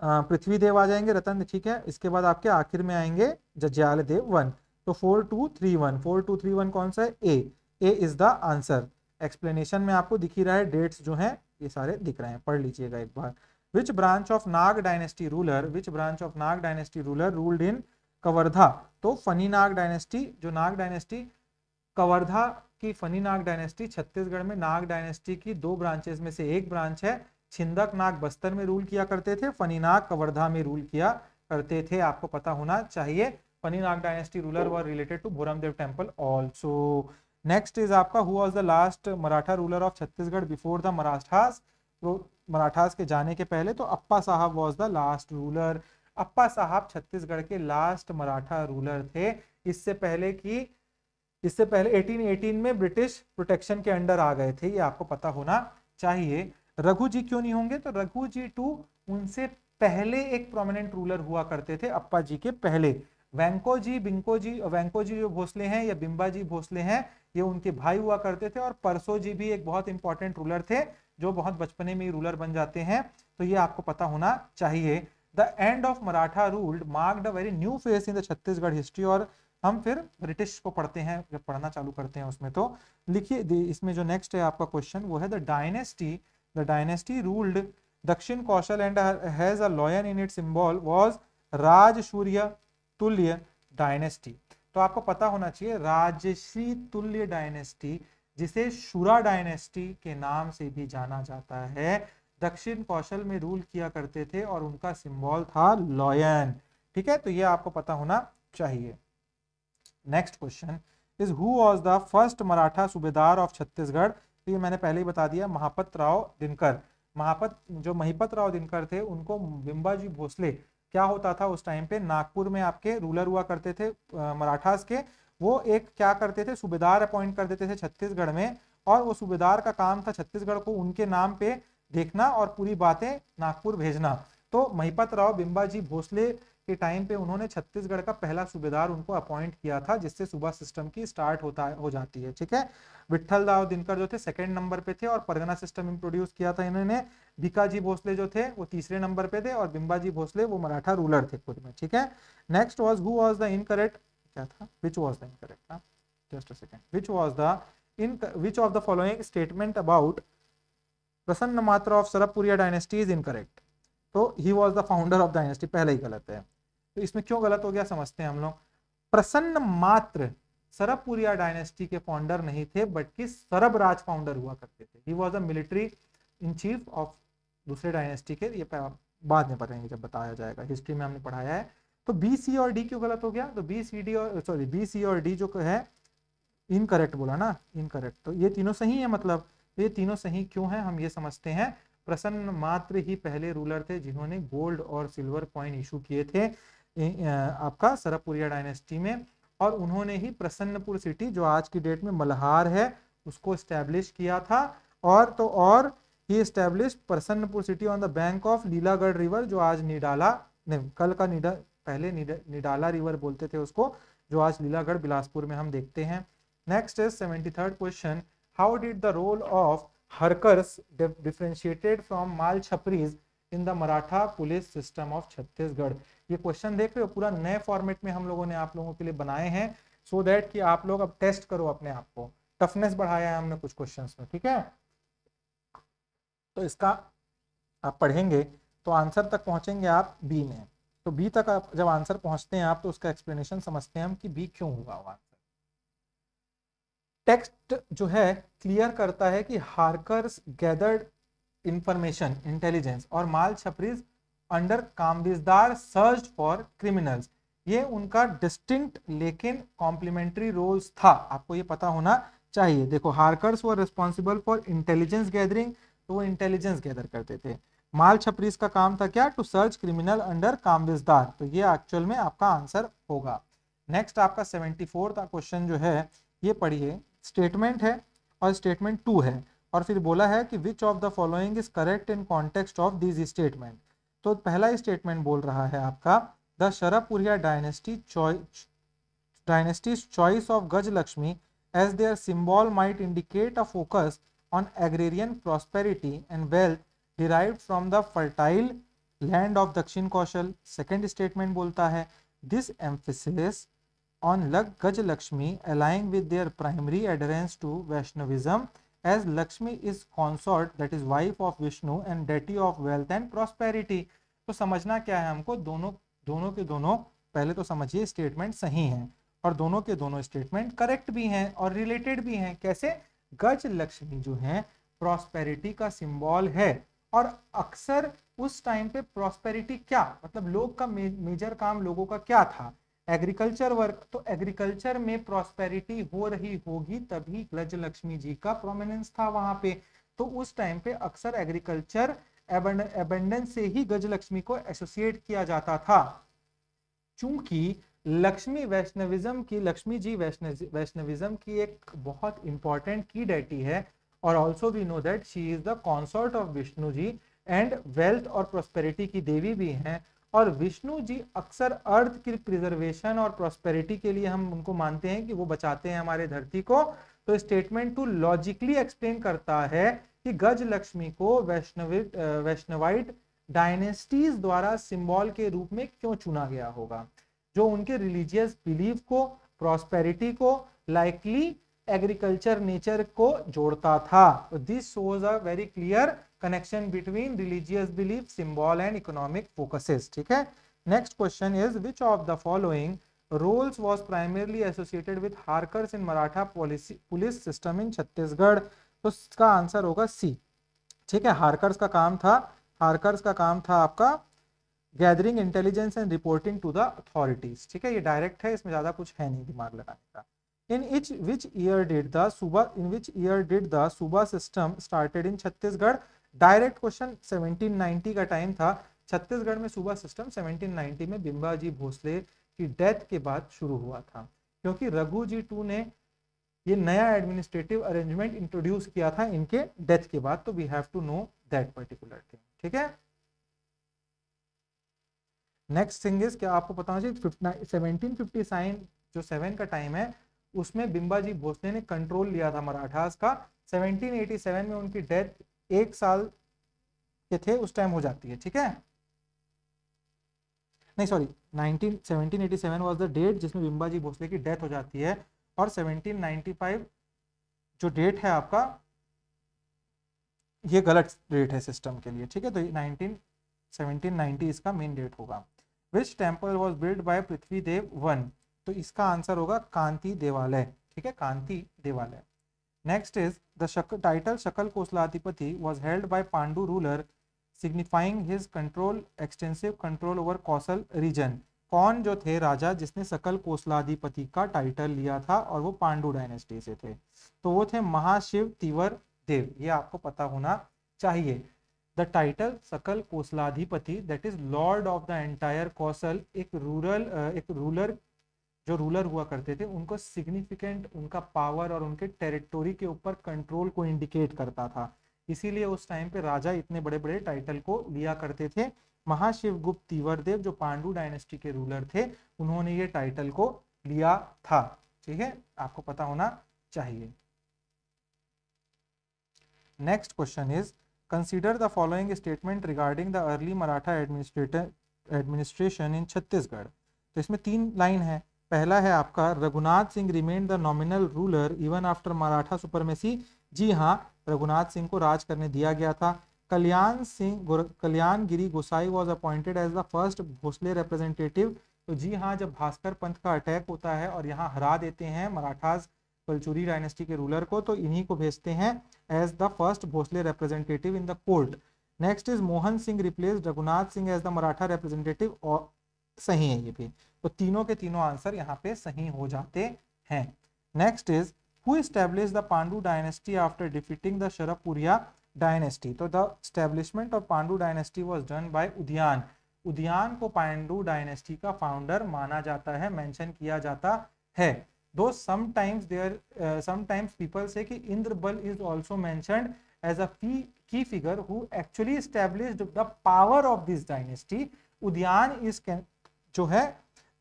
पृथ्वी देव आ जाएंगे, रतन, ठीक है। इसके बाद आपके आखिर में आएंगे जज्याल देव वन। तो 4231, 4231 कौन सा है? ए इज द आंसर। एक्सप्लेनेशन में आपको दिख ही रहा है, डेट्स जो हैं ये सारे दिख रहे हैं, पढ़ लीजिएगा एक बार। Which branch of Nag dynasty ruler, which branch of Nag dynasty ruler ruled in Kawardha? तो फनी नाग डायनेस्टी, जो नाग डायनेस्टी कवर्धा की फनी नाग डायनेस्टी छत्तीसगढ़ में नाग डायनेस्टी की 2 ब्रांचेस में से एक ब्रांच है। छिंदक नाग बस्तर में रूल किया करते थे, फनी नाग कवर्धा में रूल किया करते थे, आपको पता होना चाहिए। Phani Nag dynasty ruler were related to Bhoramdeo temple also. Next is आपका who was the last Maratha ruler of Chhattisgarh before the Marathas? तो मराठास के जाने के पहले तो Appa Sahib was the last ruler. Appa Sahib Chhattisgarh के लास्ट मराठा रूलर थे। इससे पहले 1818 में ब्रिटिश प्रोटेक्शन के अंडर आ गए थे, ये आपको पता होना चाहिए। रघु जी क्यों नहीं होंगे? तो रघु जी टू उनसे पहले एक प्रोमिनेंट रूलर हुआ करते थे, अप्पा जी के पहले। वैंको जी जो भोसले हैं या बिंबा जी भोसले हैं, ये उनके भाई हुआ करते थे। और परसो जी भी एक बहुत इंपॉर्टेंट रूलर थे, जो बहुत बचपने में ही रूलर बन जाते हैं, तो ये आपको पता होना चाहिए। The end of Maratha ruled marked a very new face in the Chhattisgarh history. और हम फिर ब्रिटिश को पढ़ते हैं, जब पढ़ना चालू करते हैं उसमें, तो लिखिए इसमें जो नेक्स्ट है आपका क्वेश्चन, वो है the dynasty ruled Dakshin Kosal and has a lion in it symbol was Rajsurya Tulya dynasty. तो आपको पता होना चाहिए राजश्री तुल्य डायनेस्टी, जिसे शुरा डायनेस्टी के नाम से भी जाना जाता है, दक्षिण कौशल में रूल किया करते थे और उनका सिंबल था लॉयन। ठीक है, तो ये आपको पता होना चाहिए। Next question is who was the first Maratha सूबेदार ऑफ छत्तीसगढ़? तो ये मैंने पहले ही बता दिया, महापत राव दिनकर। जो महिपत राव दिनकर थे, उनको बिंबाजी भोसले, क्या होता था उस टाइम पे, नागपुर में आपके रूलर हुआ करते थे मराठास के। वो एक क्या करते थे, सूबेदार अपॉइंट कर देते थे छत्तीसगढ़ में, और वो सूबेदार का काम था छत्तीसगढ़ को उनके नाम पे देखना और पूरी बातें नागपुर भेजना। तो महिपत राव बिंबाजी भोसले के टाइम पे उन्होंने छत्तीसगढ़ का पहला सूबेदार उनको अपॉइंट किया था, जिससे सूबा सिस्टम की स्टार्ट हो जाती है। ठीक है, विट्ठल दाव दिनकर जो थे सेकंड नंबर पे थे और परगना सिस्टम इंट्रोड्यूस किया था इन्होंने। भिकाजी भोसले जो थे वो तीसरे नंबर पे थे, और बिंबाजी भोसले वो मराठा रूलर थे खुद में। ठीक है, next was who was the incorrect, क्या था, which was the incorrect, just a second, which of the following statement about प्रसन्न मात्रा ऑफ सरपुरिया डायनेस्टी इज इनकरेक्ट? तो he was the founder of dynasty, पहले ही गलत है। तो इसमें क्यों गलत हो गया समझते हैं हम लोग। प्रसन्न मात्र सरपुरिया डायनेस्टी के फाउंडर नहीं थे, बल्कि सरब राज फाउंडर हुआ करते थे। He was a military in chief of दूसरे डायनेस्टी के। ये बाद में पढ़ेंगे जब बताया जाएगा, हिस्ट्री में हमने पढ़ाया है। तो बी, सी और डी क्यों गलत हो गया? तो बी, सी और डी जो है इनकरेक्ट बोला ना, इनकरेक्ट। तो ये तीनों सही है, मतलब ये तीनों सही क्यों है हम ये समझते हैं। प्रसन्न मात्र ही पहले रूलर थे जिन्होंने गोल्ड और सिल्वर कॉइन इशू किए थे आपका सरपुरिया डायनेस्टी में, और उन्होंने ही प्रसन्नपुर सिटी, जो आज की डेट में मल्हार है, उसको स्टैब्लिश किया था। और he establish Prasannapur city on the bank of Leelagarh river, जो आज निडाला, नहीं कल का पहले निडाला रिवर बोलते थे उसको, जो आज लीलागढ़ बिलासपुर में हम देखते हैं। Next is 73rd question, how did the role of Harkaras differentiated from माल छपरीज in the Maratha police system of Chhattisgarh? ये क्वेश्चन देख रहे हो, पूरा नए फॉर्मेट में हम लोगों ने आप लोगों के लिए बनाए हैं, सो दैट कि आप लोग अब टेस्ट करो अपने आप को। टफनेस बढ़ाया है हमने कुछ क्वेश्चंस में, ठीक है। तो इसका आप पढ़ेंगे तो आंसर तक पहुंचेंगे आप बी में। तो बी तक आप जब आंसर पहुंचते हैं आप, तो उसका एक्सप्लेनेशन समझते हैं हम कि बी क्यों हुआ आंसर। टेक्स्ट जो है क्लियर करता है कि हार्कर्स गैदर्ड इंफॉर्मेशन, इंटेलिजेंस, और माल छपरीज अंडर कामबिजदार सर्च फॉर क्रिमिनल्स। ये उनका डिस्टिंक्ट लेकिन कॉम्प्लीमेंट्री रोल्स था, आपको ये पता होना चाहिए। देखो, Harkaras were responsible for intelligence gathering, तो वो इंटेलिजेंस गैदर करते थे। माल छपरीज का काम था क्या, टू सर्च क्रिमिनल अंडर कामबिजदार, तो ये एक्चुअल में आपका आंसर होगा। नेक्स्ट आपका 74वां क्वेश्चन जो है, ये पढ़िए, स्टेटमेंट है और स्टेटमेंट 2 है, और फिर बोला है कि which of the following is correct in context of this statement. तो पहला स्टेटमेंट बोल रहा है आपका, the Sharapuriya dynasty dynasty's choice of Gajlakshmi as their symbol might indicate a focus on agrarian prosperity and wealth derived from the fertile land of Dakshin Kaushal. Second statement बोलता है this emphasis on Gajlakshmi aligning with their primary adherence to Vaishnavism, as Lakshmi is consort, that is wife of Vishnu and deity of wealth and prosperity. तो समझना क्या है हमको, दोनों के दोनों पहले तो समझिए स्टेटमेंट सही हैं और दोनों के दोनों स्टेटमेंट करेक्ट भी हैं और रिलेटेड भी हैं। कैसे? गज लक्ष्मी जो है प्रॉस्पेरिटी का सिंबल है और अक्सर उस टाइम पे प्रॉस्पेरिटी क्या मतलब लोग का मेजर काम लोगों का क्या था? Agriculture work. तो एग्रीकल्चर में प्रॉस्पेरिटी हो रही होगी तभी गज लक्ष्मी जी का प्रोमिनेंस था वहां पे। तो उस टाइम पे अक्सर एग्रीकल्चर एबंडेंस से ही गज लक्ष्मी को एसोसिएट किया जाता था। चूंकि लक्ष्मी जी वैष्णविज्म की एक बहुत इंपॉर्टेंट की डेटी है और also we know that she is the consort of Vishnu ji and wealth और प्रोस्पेरिटी की देवी भी हैं। और विष्णु जी अक्सर अर्थ की प्रिजर्वेशन और प्रोस्पेरिटी के लिए हम उनको मानते हैं कि वो बचाते हैं हमारे धरती को। तो स्टेटमेंट 2 लॉजिकली एक्सप्लेन करता है कि गज लक्ष्मी को वैष्णवाइट डायनेस्टीज द्वारा सिंबल के रूप में क्यों चुना गया होगा, जो उनके रिलीजियस बिलीफ को, प्रॉस्पेरिटी को, लाइकली एग्रीकल्चर नेचर को जोड़ता था। This shows a very clear connection between religious belief, symbol and economic focuses. ठीक है। Next question is which of the following roles was primarily associated with Harkaras in Maratha police system in Chhattisgarh? तो इसका answer होगा सी। ठीक है। हारकर्स का काम था आपका gathering intelligence and reporting to the authorities. ठीक है। ये डायरेक्ट है, इसमें ज्यादा कुछ है नहीं दिमाग लगाने का। In which year did the Suba system started in Chhattisgarh? Direct question. 1790 का टाइम था। छत्तीसगढ़ में सूबा सिस्टम 1790 में बिंबाजी भोसले की डेथ के बाद शुरू हुआ था, क्योंकि रघु जी 2 ने ये नया एडमिनिस्ट्रेटिव अरेंजमेंट इंट्रोड्यूस किया था इनके डेथ के बाद। तो we have to know that particular thing. ठीक है। नेक्स्ट थिंग इज, क्या आपको पता होना चाहिए 1757 जो 7 का टाइम है उसमें बिंबाजी भोसले ने कंट्रोल लिया था मराठास का। 1787 में उनकी डेथ 1 साल के थे उस टाइम हो जाती है। ठीक है। नहीं सॉरी 1787 वाज द डेट जिसमें बिंबाजी भोसले की डेथ हो जाती है और 1795 जो डेट है आपका ये गलत डेट है सिस्टम के लिए। ठीक है। तो 1790 इसका मेन डेट होगा। Which temple was build by Prithvi Dev 1? तो इसका आंसर होगा कांति देवालय। ठीक है। कांति देवालय। Next is the title Sakala Kosaladhipati was held by Pandu ruler signifying his control extensive control over Kosal region. कौन जो थे राजा जिसने सकल कोसलाधिपति का टाइटल लिया था और वो पांडु डायनेस्टी से थे? तो वो थे महाशिव तीवर देव। ये आपको पता होना चाहिए। The title Sakala Kosaladhipati that is lord of the entire Kosal एक रूलर जो रूलर हुआ करते थे उनको सिग्निफिकेंट उनका पावर और उनके टेरिटोरी के ऊपर कंट्रोल को इंडिकेट करता था। इसीलिए उस टाइम पे राजा इतने बड़े बड़े टाइटल को लिया करते थे। महाशिव गुप्त तीवरदेव जो पांडु डायनेस्टी के रूलर थे उन्होंने ये टाइटल को लिया था। ठीक है। आपको पता होना चाहिए। Next question is consider the following statement regarding the early Maratha administration in Chhattisgarh. तो इसमें 3 लाइन है। पहला है आपका Raghunath Singh remain the nominal ruler even after Maratha supremacy. जी हाँ, रघुनाथ सिंह को राज करने दिया गया था। Kalyan Giri Gosain was appointed as the first Bhosle representative. तो जी हाँ, जब भास्कर पंथ का अटैक होता है और यहाँ हरा देते हैं मराठास कलचुरी डायनेस्टी के रूलर को, तो इन्हीं को भेजते हैं as the first Bhosle representative in the court. Next is Mohan Singh replace Raghunath Singh as the Maratha representative. और सही है ये भी। तो तीनों के तीनों आंसर यहाँ पे सही हो जाते हैं। Next is who established the Pandu dynasty after defeating the Sharapuriya dynasty. तो the establishment of Pandu dynasty was done by Udayan. Udayan को पांडु डायनेस्टी का फाउंडर माना जाता है, मेंशन किया जाता है। दो sometimes people say कि Indrabal is also mentioned as a key figure who actually established the power of this dynasty. उदयान is जो है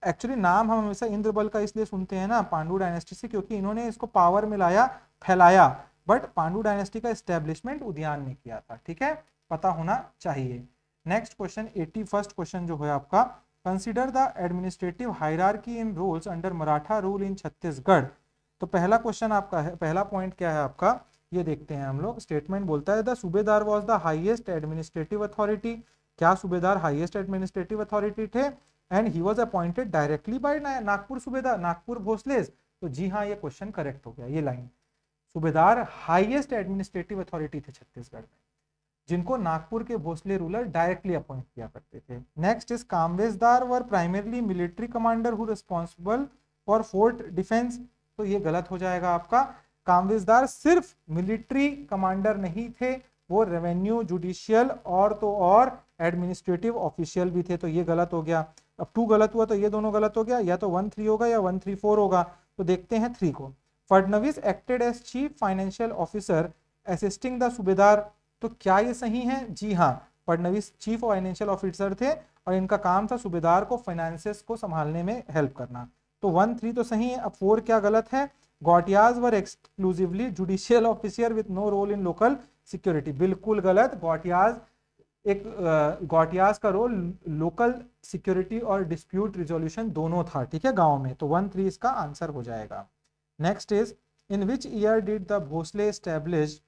एक्चुअली नाम हम हमेशा इंद्रबल का इसलिए सुनते हैं ना पांडु डायनेस्टी से, क्योंकि इन्होंने इसको पावर में लाया, फैलाया, बट पांडु डायनेस्टी का एस्टेब्लिशमेंट उदयान ने किया था। ठीक है, पता होना चाहिए। नेक्स्ट क्वेश्चन 81st क्वेश्चन जो है आपका, consider the administrative hierarchy in rules under Maratha rule in Chhattisgarh. तो पहला क्वेश्चन आपका है, पहला पॉइंट क्या है आपका, ये देखते हैं हम लोग। स्टेटमेंट बोलता है the subedar was the highest administrative authority. क्या सूबेदार हाईएस्ट एडमिनिस्ट्रेटिव अथॉरिटी थे? And he was appointed directly by Nagpur subedar, Nagpur Bhonsles. तो जी हाँ, ये क्वेश्चन करेक्ट हो गया। ये लाइन, सूबेदार हाईएस्ट एडमिनिस्ट्रेटिव अथॉरिटी थे छत्तीसगढ़ में, जिनको नागपुर के भोसले रूलर डायरेक्टली अपॉइंट किया करते थे। Next is Kamavisdar were primarily military commander who responsible for fort defence. तो ये गलत हो जाएगा आपका। कामवेजदार सिर्फ मिलिट्री कमांडर नहीं थे, वो रेवेन्यू, जुडिशियल और तो और एडमिनिस्ट्रेटिव ऑफिशियल भी थे। तो ये गलत हो गया। अब 2 गलत हुआ तो ये दोनों गलत हो गया, या तो 1-3 होगा या 1-3-4 होगा। तो देखते हैं 3 को। Fadnavis acted as chief financial officer assisting the subedar. तो क्या ये सही है? जी हाँ, फडनवीस चीफ फाइनेंशियल ऑफिसर थे और इनका काम था सूबेदार को फाइनेंसेस को संभालने में हेल्प करना। तो 1-3 तो सही है। अब 4 क्या गलत है? Gautiyas were exclusively judicial officer with no role in local security. बिल्कुल गलत। गौटियाज का रोल लोकल सिक्योरिटी और डिस्प्यूट रिजोल्यूशन दोनों था। ठीक है, गांव में। तो 1-3 इसका आंसर हो जाएगा। Next is in which year did the Bhonsle establish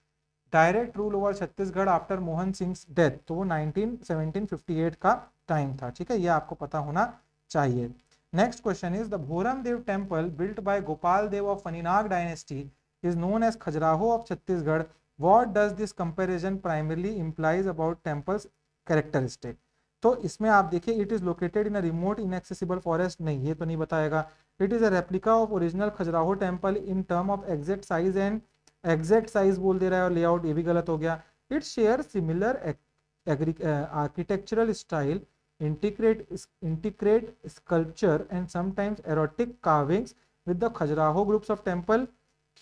direct rule over Chhattisgarh after Mohan Singh death. तो वो 1758 का टाइम था। ठीक है, ये आपको पता होना चाहिए। Next question is the Bhoram Dev temple built by Gopal Dev of Phaninag dynasty is known as Khajuraho of Chhattisgarh. What does this comparison primarily implies about temples characteristic. तो इसमें आप देखिए, it is located in a remote inaccessible forest. नहीं, ये तो नहीं बताएगा। It is a replica of original Khajuraho temple in term of exact size and exact size बोल दे रहा है, और लेआउट ये भी गलत हो गया। It share similar architectural style, integrate sculpture and sometimes erotic carvings with the Khajuraho groups of temple.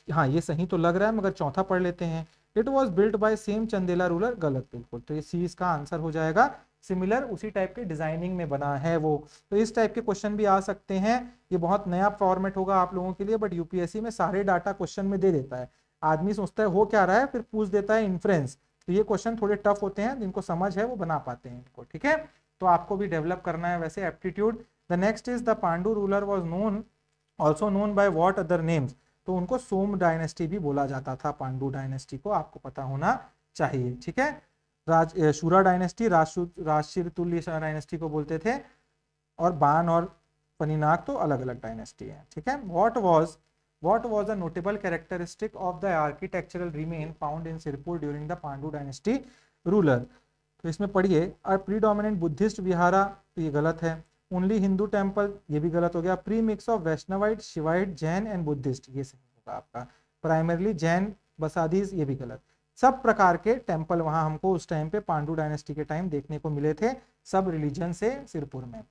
हाँ, ये सही तो लग रहा है, मगर चौथा पढ़ लेते हैं। It was built by same Chandela ruler. गलत बिल्कुल। तो ये सी इसका आंसर हो जाएगा। सिमिलर, उसी टाइप के डिजाइनिंग में बना है वो। तो इस टाइप के क्वेश्चन भी आ सकते हैं। ये बहुत नया फॉर्मेट होगा आप लोगों के लिए, बट यूपीएससी में सारे डाटा क्वेश्चन में दे देता है। आदमी सोचता है हो क्या रहा है, फिर पूछ देता है इन्फ्रेंस। तो ये क्वेश्चन थोड़े टफ होते हैं, जिनको समझ है वो बना पाते हैं इनको। ठीक है, तो आपको भी डेवलप करना है वैसे aptitude. The next is the Pandu ruler was known also known by what other names. तो उनको सोम डायनेस्टी भी बोला जाता था, पांडु डायनेस्टी को, आपको पता होना चाहिए। ठीक है, शूरा डायनेस्टी, राजशिरतुल्य डायनेस्टी को बोलते थे, और बान और पनीनाग तो अलग अलग डायनेस्टी है। ठीक है, what was a notable characteristic of the architectural remain found in Sirpur during the Pandu dynasty ruler। तो इसमें पढ़िए, अ प्रीडोमिनेंट बुद्धिस्ट विहारा। तो ये गलत है। ओनली हिंदू टेम्पल, ये भी गलत हो गया। Pre mix of Vaishnavite, Shaivite, Jain and Buddhist, ये सही होगा आपका। प्राइमरली जैन बसादीज, ये भी गलत। सब प्रकार के टेम्पल वहां हमको उस टाइम पे पांडु डायनेस्टी के टाइम देखने को मिले थे, सब रिलीजन से सिरपुर में।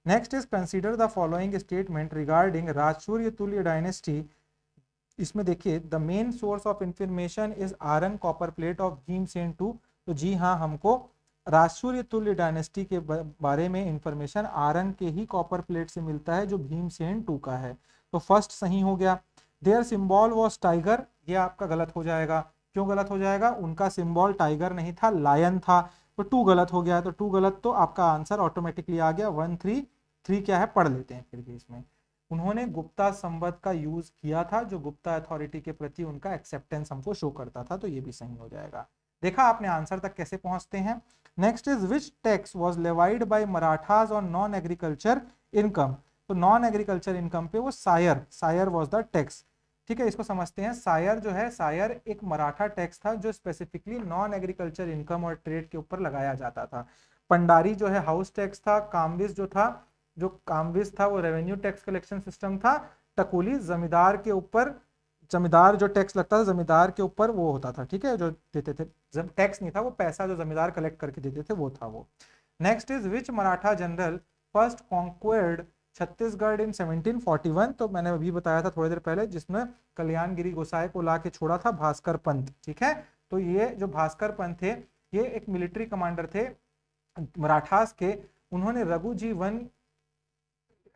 Next is consider the following statement regarding Rajsurya Tulya dynasty. इसमें देखिए, the main source of information is Aran copper plate of Bhimsen 2। तो जी हाँ, हमको राजसूर्य तुल्य डायनेस्टी के बारे में इंफॉर्मेशन आरन के ही कॉपर प्लेट से मिलता है, जो भीमसेन 2 का है। तो फर्स्ट सही हो गया। देयर सिंबल वॉज टाइगर, ये आपका गलत हो जाएगा। क्यों गलत हो जाएगा? उनका सिंबल टाइगर नहीं था, लायन था। तो 2 गलत हो गया। तो 2 गलत, तो आपका आंसर ऑटोमेटिकली आ गया 1-3 क्या है पढ़ लेते हैं फिर भी इसमें। उन्होंने गुप्ता संवत का यूज किया था, जो गुप्ता अथॉरिटी के प्रति उनका एक्सेप्टेंस हमको शो करता था। तो ये भी सही हो जाएगा। देखा आपने आंसर तक कैसे पहुंचते हैं। Next is which tax was levied by Marathas on non agriculture income. तो नॉन एग्रीकल्चर इनकम पे वो सायर वाज द टैक्स। ठीक है, इसको समझते हैं। सायर जो है, सायर एक मराठा टैक्स था जो स्पेसिफिकली नॉन एग्रीकल्चर इनकम और ट्रेड के ऊपर लगाया जाता था। पंडारी जो है हाउस टैक्स था। कामविस था वो रेवेन्यू टैक्स कलेक्शन सिस्टम था। टकुली जमींदार के ऊपर, जमींदार जो टैक्स लगता था जमींदार के ऊपर वो होता था। ठीक है, जो देते थे, जब टैक्स नहीं था, वो पैसा जो जमींदार कलेक्ट करके देते थे वो था वो। Next is which Maratha general first conquered Chhattisgarh in 1741। तो मैंने अभी बताया था थोड़ी देर पहले, जिसमें कल्याणगिरी गोसाई को ला के छोड़ा था भास्कर पंत। ठीक है, तो ये जो भास्कर पंत थे, ये एक मिलिट्री कमांडर थे मराठास के। उन्होंने रघुजी वन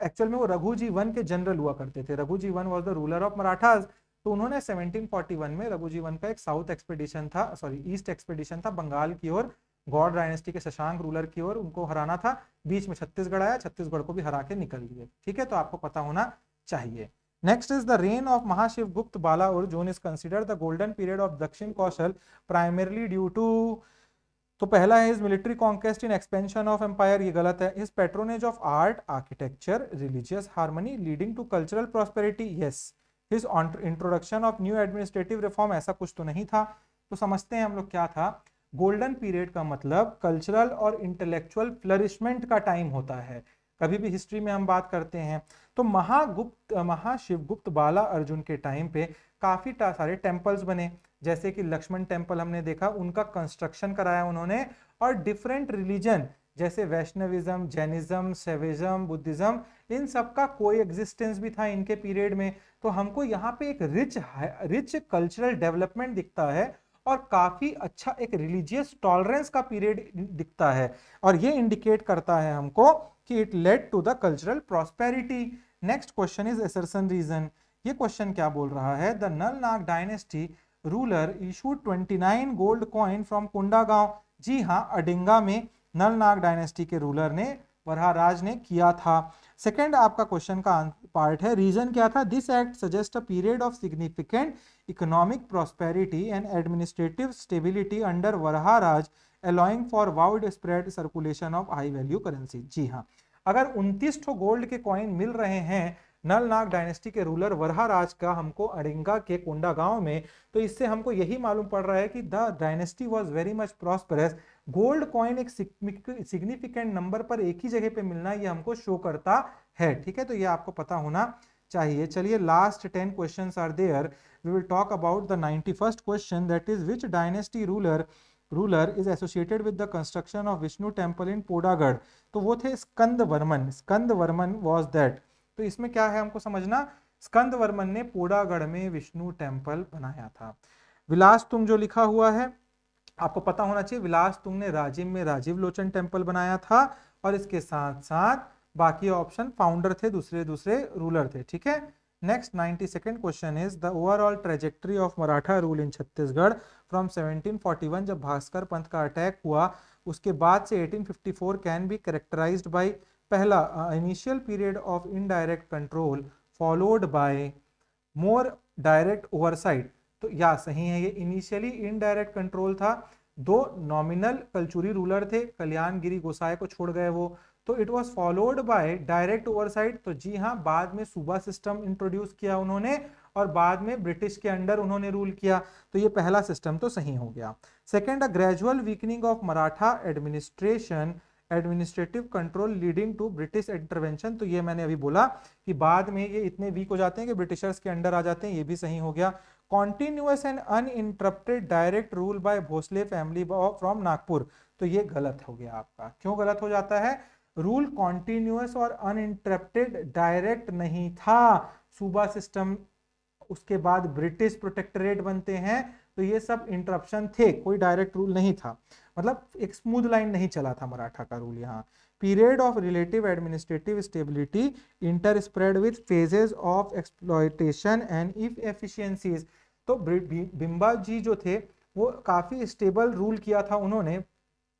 एक्चुअल में वो रघुजी वन के जनरल हुआ करते थे। Raghuji one was the ruler of Marathas. तो उन्होंने 1741 में रघुजी वन का एक साउथ एक्सपेडिशन था, सॉरी ईस्ट एक्सपेडिशन था, बंगाल की ओर, गौड़ डायनेस्टी के शशांक रूलर की ओर उनको हराना था। बीच में छत्तीसगढ़ आया, छत्तीसगढ़ को भी हरा के निकल लिए। ठीक है, तो आपको पता होना चाहिए। Next is the reign of Mahashiva Gupta Balaur is considered the golden period of Dakshin Kosal primarily due to, तो पहला है his military conquest in expansion of empire, ये गलत है। His patronage of art, architecture, religious harmony leading to cultural prosperity, yes. His introduction of new administrative reform, ऐसा कुछ तो नहीं था। तो समझते हैं हम लोग क्या था। गोल्डन पीरियड का मतलब कल्चरल और इंटेलेक्चुअल फ्लरिशमेंट का टाइम होता है, कभी भी हिस्ट्री में हम बात करते हैं। तो महाशिवगुप्त बाला अर्जुन के टाइम पे काफी सारे टेम्पल्स बने, जैसे कि लक्ष्मण टेम्पल हमने देखा, उनका कंस्ट्रक्शन कराया उन्होंने। और डिफरेंट रिलीजन जैसे वैष्णविज्म, जैनिज्म, शैविज्म, बुद्धिज्म, इन सब का कोई एग्जिस्टेंस भी था इनके पीरियड में। तो हमको यहाँ पे एक रिच कल्चरल डेवलपमेंट दिखता है और काफी अच्छा एक रिलीजियस टॉलरेंस का पीरियड दिखता है, और ये इंडिकेट करता है हमको कि it led to the cultural prosperity. Next question is assertion reason. ये क्वेश्चन क्या बोल रहा है, the Nala Nag dynasty ruler issued 29 gold coin from Kondagaon. जी हाँ, अडिंगा में नल नाग डायनेस्टी के रूलर ने, वरहाराज ने किया था। सेकेंड आपका क्वेश्चन का पार्ट है, रीजन क्या था, this act suggest a period of significant economic prosperity and administrative stability under Varaharaj, allowing for wide spread circulation of high value currency। जी हाँ, अगर 29 ठो गोल्ड के कॉइन मिल रहे हैं नल नाग डायनेस्टी के रूलर वरहाराज का हमको अडिंगा के कोंडागांव में, तो इससे हमको यही मालूम पड़ रहा है कि the dynasty was very much prosperous. Gold coin एक सिग्निफिकेंट नंबर पर एक ही जगह पे मिलना, ये हमको शो करता है। ठीक है, तो ये आपको पता होना चाहिए। चलिए, last 10 questions are there. We will talk about the 91st question, that is which dynasty ruler is associated with the construction of Vishnu temple in Podagarh. तो वो थे स्कंद वर्मन वाज दैट। तो इसमें क्या है हमको समझना, स्कंद वर्मन ने पोडागढ़ में विष्णु टेम्पल बनाया था। विलास तुंग जो लिखा हुआ है आपको पता होना चाहिए, विलास तुंग ने राजिम में राजीव लोचन टेम्पल बनाया था, और इसके साथ साथ बाकी ऑप्शन फाउंडर थे, दूसरे रूलर थे। ठीक है, next 92nd question is the overall trajectory of Maratha rule in Chhattisgarh from 1741, जब भास्कर पंथ का अटैक हुआ उसके बाद से 1854 कैन बी कैरेक्टराइज्ड बाय, पहला initial period of indirect control followed by more direct oversight. तो या सही है, ये इनिशियली इनडायरेक्ट कंट्रोल था, दो नॉमिनल कलचुरी रूलर थे, कल्याण गिरी गोसाई को छोड़ गए वो, तो it was followed by direct oversight. तो जी हाँ, बाद में सूबा सिस्टम इंट्रोड्यूस किया उन्होंने, और बाद में ब्रिटिश के अंडर उन्होंने रूल किया। तो ये पहला सिस्टम तो सही हो गया। Second, a gradual weakening of Maratha administrative control leading to British intervention. तो ये मैंने अभी बोला कि बाद में ये इतने वीक हो जाते हैं कि ब्रिटिशर्स के अंडर आ जाते हैं, ये भी सही हो गया। Continuous and uninterrupted direct rule by Bhonsle family from Nagpur. तो ये गलत हो गया आपका। क्यों गलत हो जाता है, रूल कॉन्टिन्यूअस और अनइंटरप्टेड डायरेक्ट नहीं था, सूबा सिस्टम उसके बाद ब्रिटिश प्रोटेक्टरेट बनते हैं, तो ये सब इंटरप्शन थे, कोई डायरेक्ट रूल नहीं था, मतलब एक स्मूथ लाइन नहीं चला था मराठा का रूल यहाँ। Period of relative administrative stability inter spread with phases of exploitation and if efficiencies. तो बिम्बा जी जो थे वो काफी स्टेबल रूल किया था उन्होंने,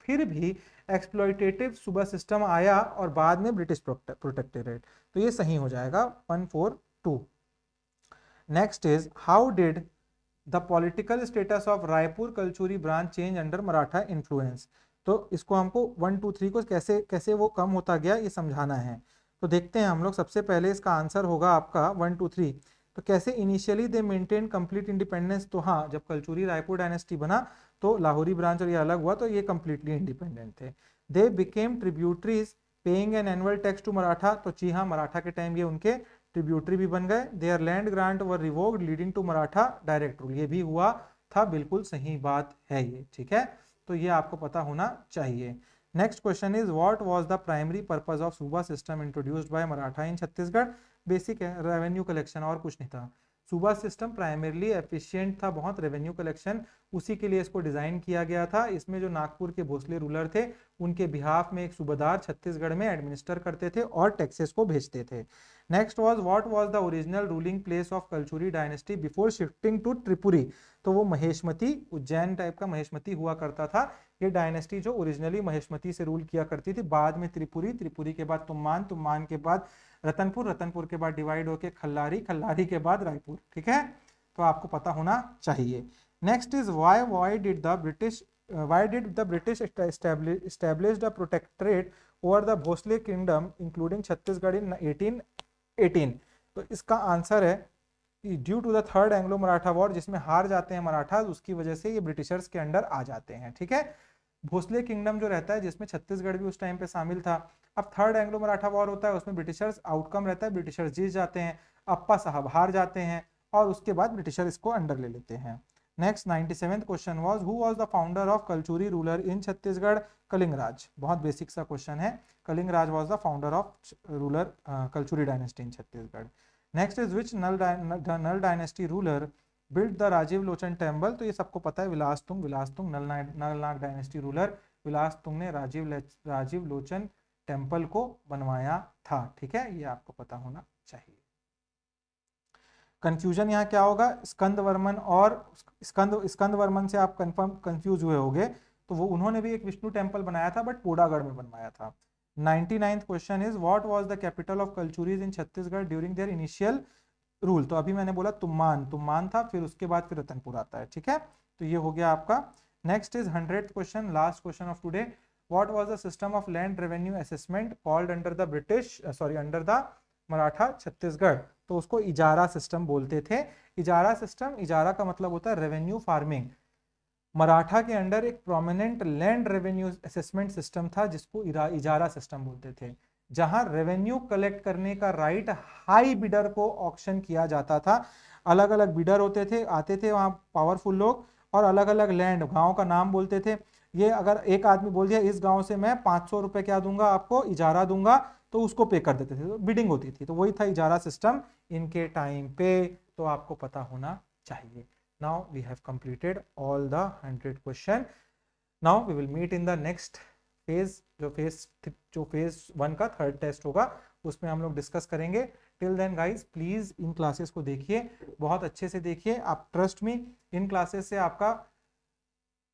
फिर भी एक्सप्लॉयटेटिव सूबा सिस्टम आया और बाद में ब्रिटिश प्रोटेक्टरेट। तो ये सही हो जाएगा 142। Next is how did the political status of Raipur Kalachuri branch change under Maratha influence. तो इसको हमको 1 2 3 को कैसे कैसे वो कम होता गया ये समझाना है। तो देखते हैं हम लोग, सबसे पहले इसका आंसर होगा आपका 1 2 3। तो कैसे इनिशियली दे मेंटेन कंप्लीट इंडिपेंडेंस। तो हाँ, जब कलचुरी रायपुर डायनेस्टी बना तो लाहौरी ब्रांच और ये अलग हुआ, तो ये कंप्लीटली इंडिपेंडेंट थे। They became tributaries paying an annual tax to Maratha. तो जी हाँ, मराठा के टाइम ये उनके ट्रिब्यूटरी भी बन गए। Their land grant were revoked leading to Maratha direct rule. ये भी हुआ था, बिल्कुल सही बात है ये। ठीक है, तो ये आपको पता होना चाहिए। Next question is what was the primary purpose of Suba system introduced by Maratha in Chhattisgarh. Basic है, रेवेन्यू कलेक्शन, और कुछ नहीं था। सूबा सिस्टम प्राइमरली एफिशिएंट था बहुत, रेवेन्यू कलेक्शन उसी के लिए इसको डिजाइन किया गया था। इसमें जो नागपुर के भोसले रूलर थे उनके बिहाफ में एक सूबेदार छत्तीसगढ़ में एडमिनिस्टर करते थे और टैक्सेस को भेजते थे। Next was what was the original ruling place of Kalachuri dynasty before shifting to Tripuri. तो वो महेशमती, उज्जैन टाइप का महेशमती हुआ करता था। ये डायनेस्टी जो ओरिजिनली महेशमती से रूल किया करती थी, बाद में त्रिपुरी, त्रिपुरी के बाद तुम्मान, तुम्मान के बाद रतनपुर, रतनपुर के बाद डिवाइड होके खल्लारी, खल्लारी के बाद रायपुर। ठीक है, तो आपको पता होना चाहिए। Next is why did the British established a protectorate over the Bhosale kingdom including Chhattisgarh in 1818। तो इसका आंसर है due to the third Anglo Maratha war, जिसमें हार जाते हैं मराठास, उसकी वजह से ये ब्रिटिशर्स के अंडर आ जाते हैं। ठीक है, भोसले किंगडम जो रहता है जिसमें छत्तीसगढ़ भी उस टाइम पे शामिल था। अब थर्ड एंग्लो मराठा वॉर होता है, उसमें ब्रिटिशर्स आउटकम रहता है, ब्रिटिशर्स जीत जाते हैं, अप्पा साहब हार जाते हैं और उसके बाद ब्रिटिशर इसको अंडर ले लेते हैं। नेक्स्ट 97th question was who was the founder of Kalachuri ruler in Chhattisgarh. Kalingaraj, बहुत बेसिक सा क्वेश्चन है। Kalingaraj was the founder of ruler Kalachuri dynasty in Chhattisgarh. Next is which Nala dynasty ruler build the Rajiv Lochan temple. तो ये सबको पता है, विलासतुंग, विलासतुंग नलनाग डायनेस्टी रूलर विलासतुंग ने राजीव लोचन टेम्पल को बनवाया था। ठीक है, ये आपको पता होना चाहिए। कंफ्यूजन यहाँ क्या होगा, स्कंद वर्मन और स्कंद वर्मन से आप कंफ्यूज हुए होंगे, तो वो उन्होंने भी एक विष्णु टेम्पल बनाया था बट पोडागढ़ में बनवाया था। 99th question is what was the capital of Kalachuris in Chhattisgarh during their initial rule. तो अभी मैंने बोला तुम्मान, तुम्मान था, फिर उसके बाद फिर रतनपुर आता है। ठीक है, तो ये हो गया आपका। Next is 100th question, last question of today. What was the system of land revenue assessment called under the Maratha Chhattisgarh. तो उसको इजारा सिस्टम बोलते थे। इजारा सिस्टम, इजारा का मतलब होता है रेवेन्यू फार्मिंग। मराठा के अंडर एक prominent land revenue assessment system था जिसको इजारा सिस्टम बोलते थे, जहां रेवेन्यू कलेक्ट करने का राइट हाई बिडर को ऑक्शन किया जाता था। अलग अलग बिडर होते थे, आते थे वहां पावरफुल लोग और अलग अलग लैंड, गांव का नाम बोलते थे। ये अगर एक आदमी बोल दिया इस गांव से मैं 500 रुपए क्या दूंगा आपको, इजारा दूंगा, तो उसको पे कर देते थे, तो बिडिंग होती थी। तो वही था इजारा सिस्टम इनके टाइम पे, तो आपको पता होना चाहिए। Now we have completed all the 100 question. Now we will meet in the next phase, जो फेज 1 का थर्ड टेस्ट होगा, उसमें हम लोग डिस्कस करेंगे। टिल देन गाइज प्लीज इन क्लासेस को देखिए, बहुत अच्छे से देखिए। आप ट्रस्ट मी, इन क्लासेस से आपका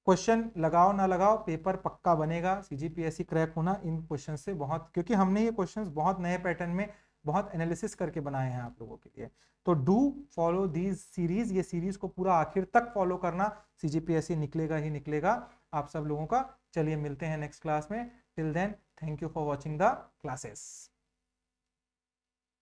क्वेश्चन लगाओ ना लगाओ पेपर पक्का बनेगा। सीजीपीएससी क्रैक होना इन क्वेश्चन से बहुत, क्योंकि हमने ये क्वेश्चंस बहुत नए पैटर्न में बहुत एनालिसिस करके बनाए हैं आप लोगों के लिए। तो डू फॉलो दीज सीरीज, ये सीरीज को पूरा आखिर तक फॉलो करना, सीजीपीएससी निकलेगा ही निकलेगा आप सब लोगों का। चलिए मिलते हैं नेक्स्ट क्लास में। Till then thank you for watching the classes.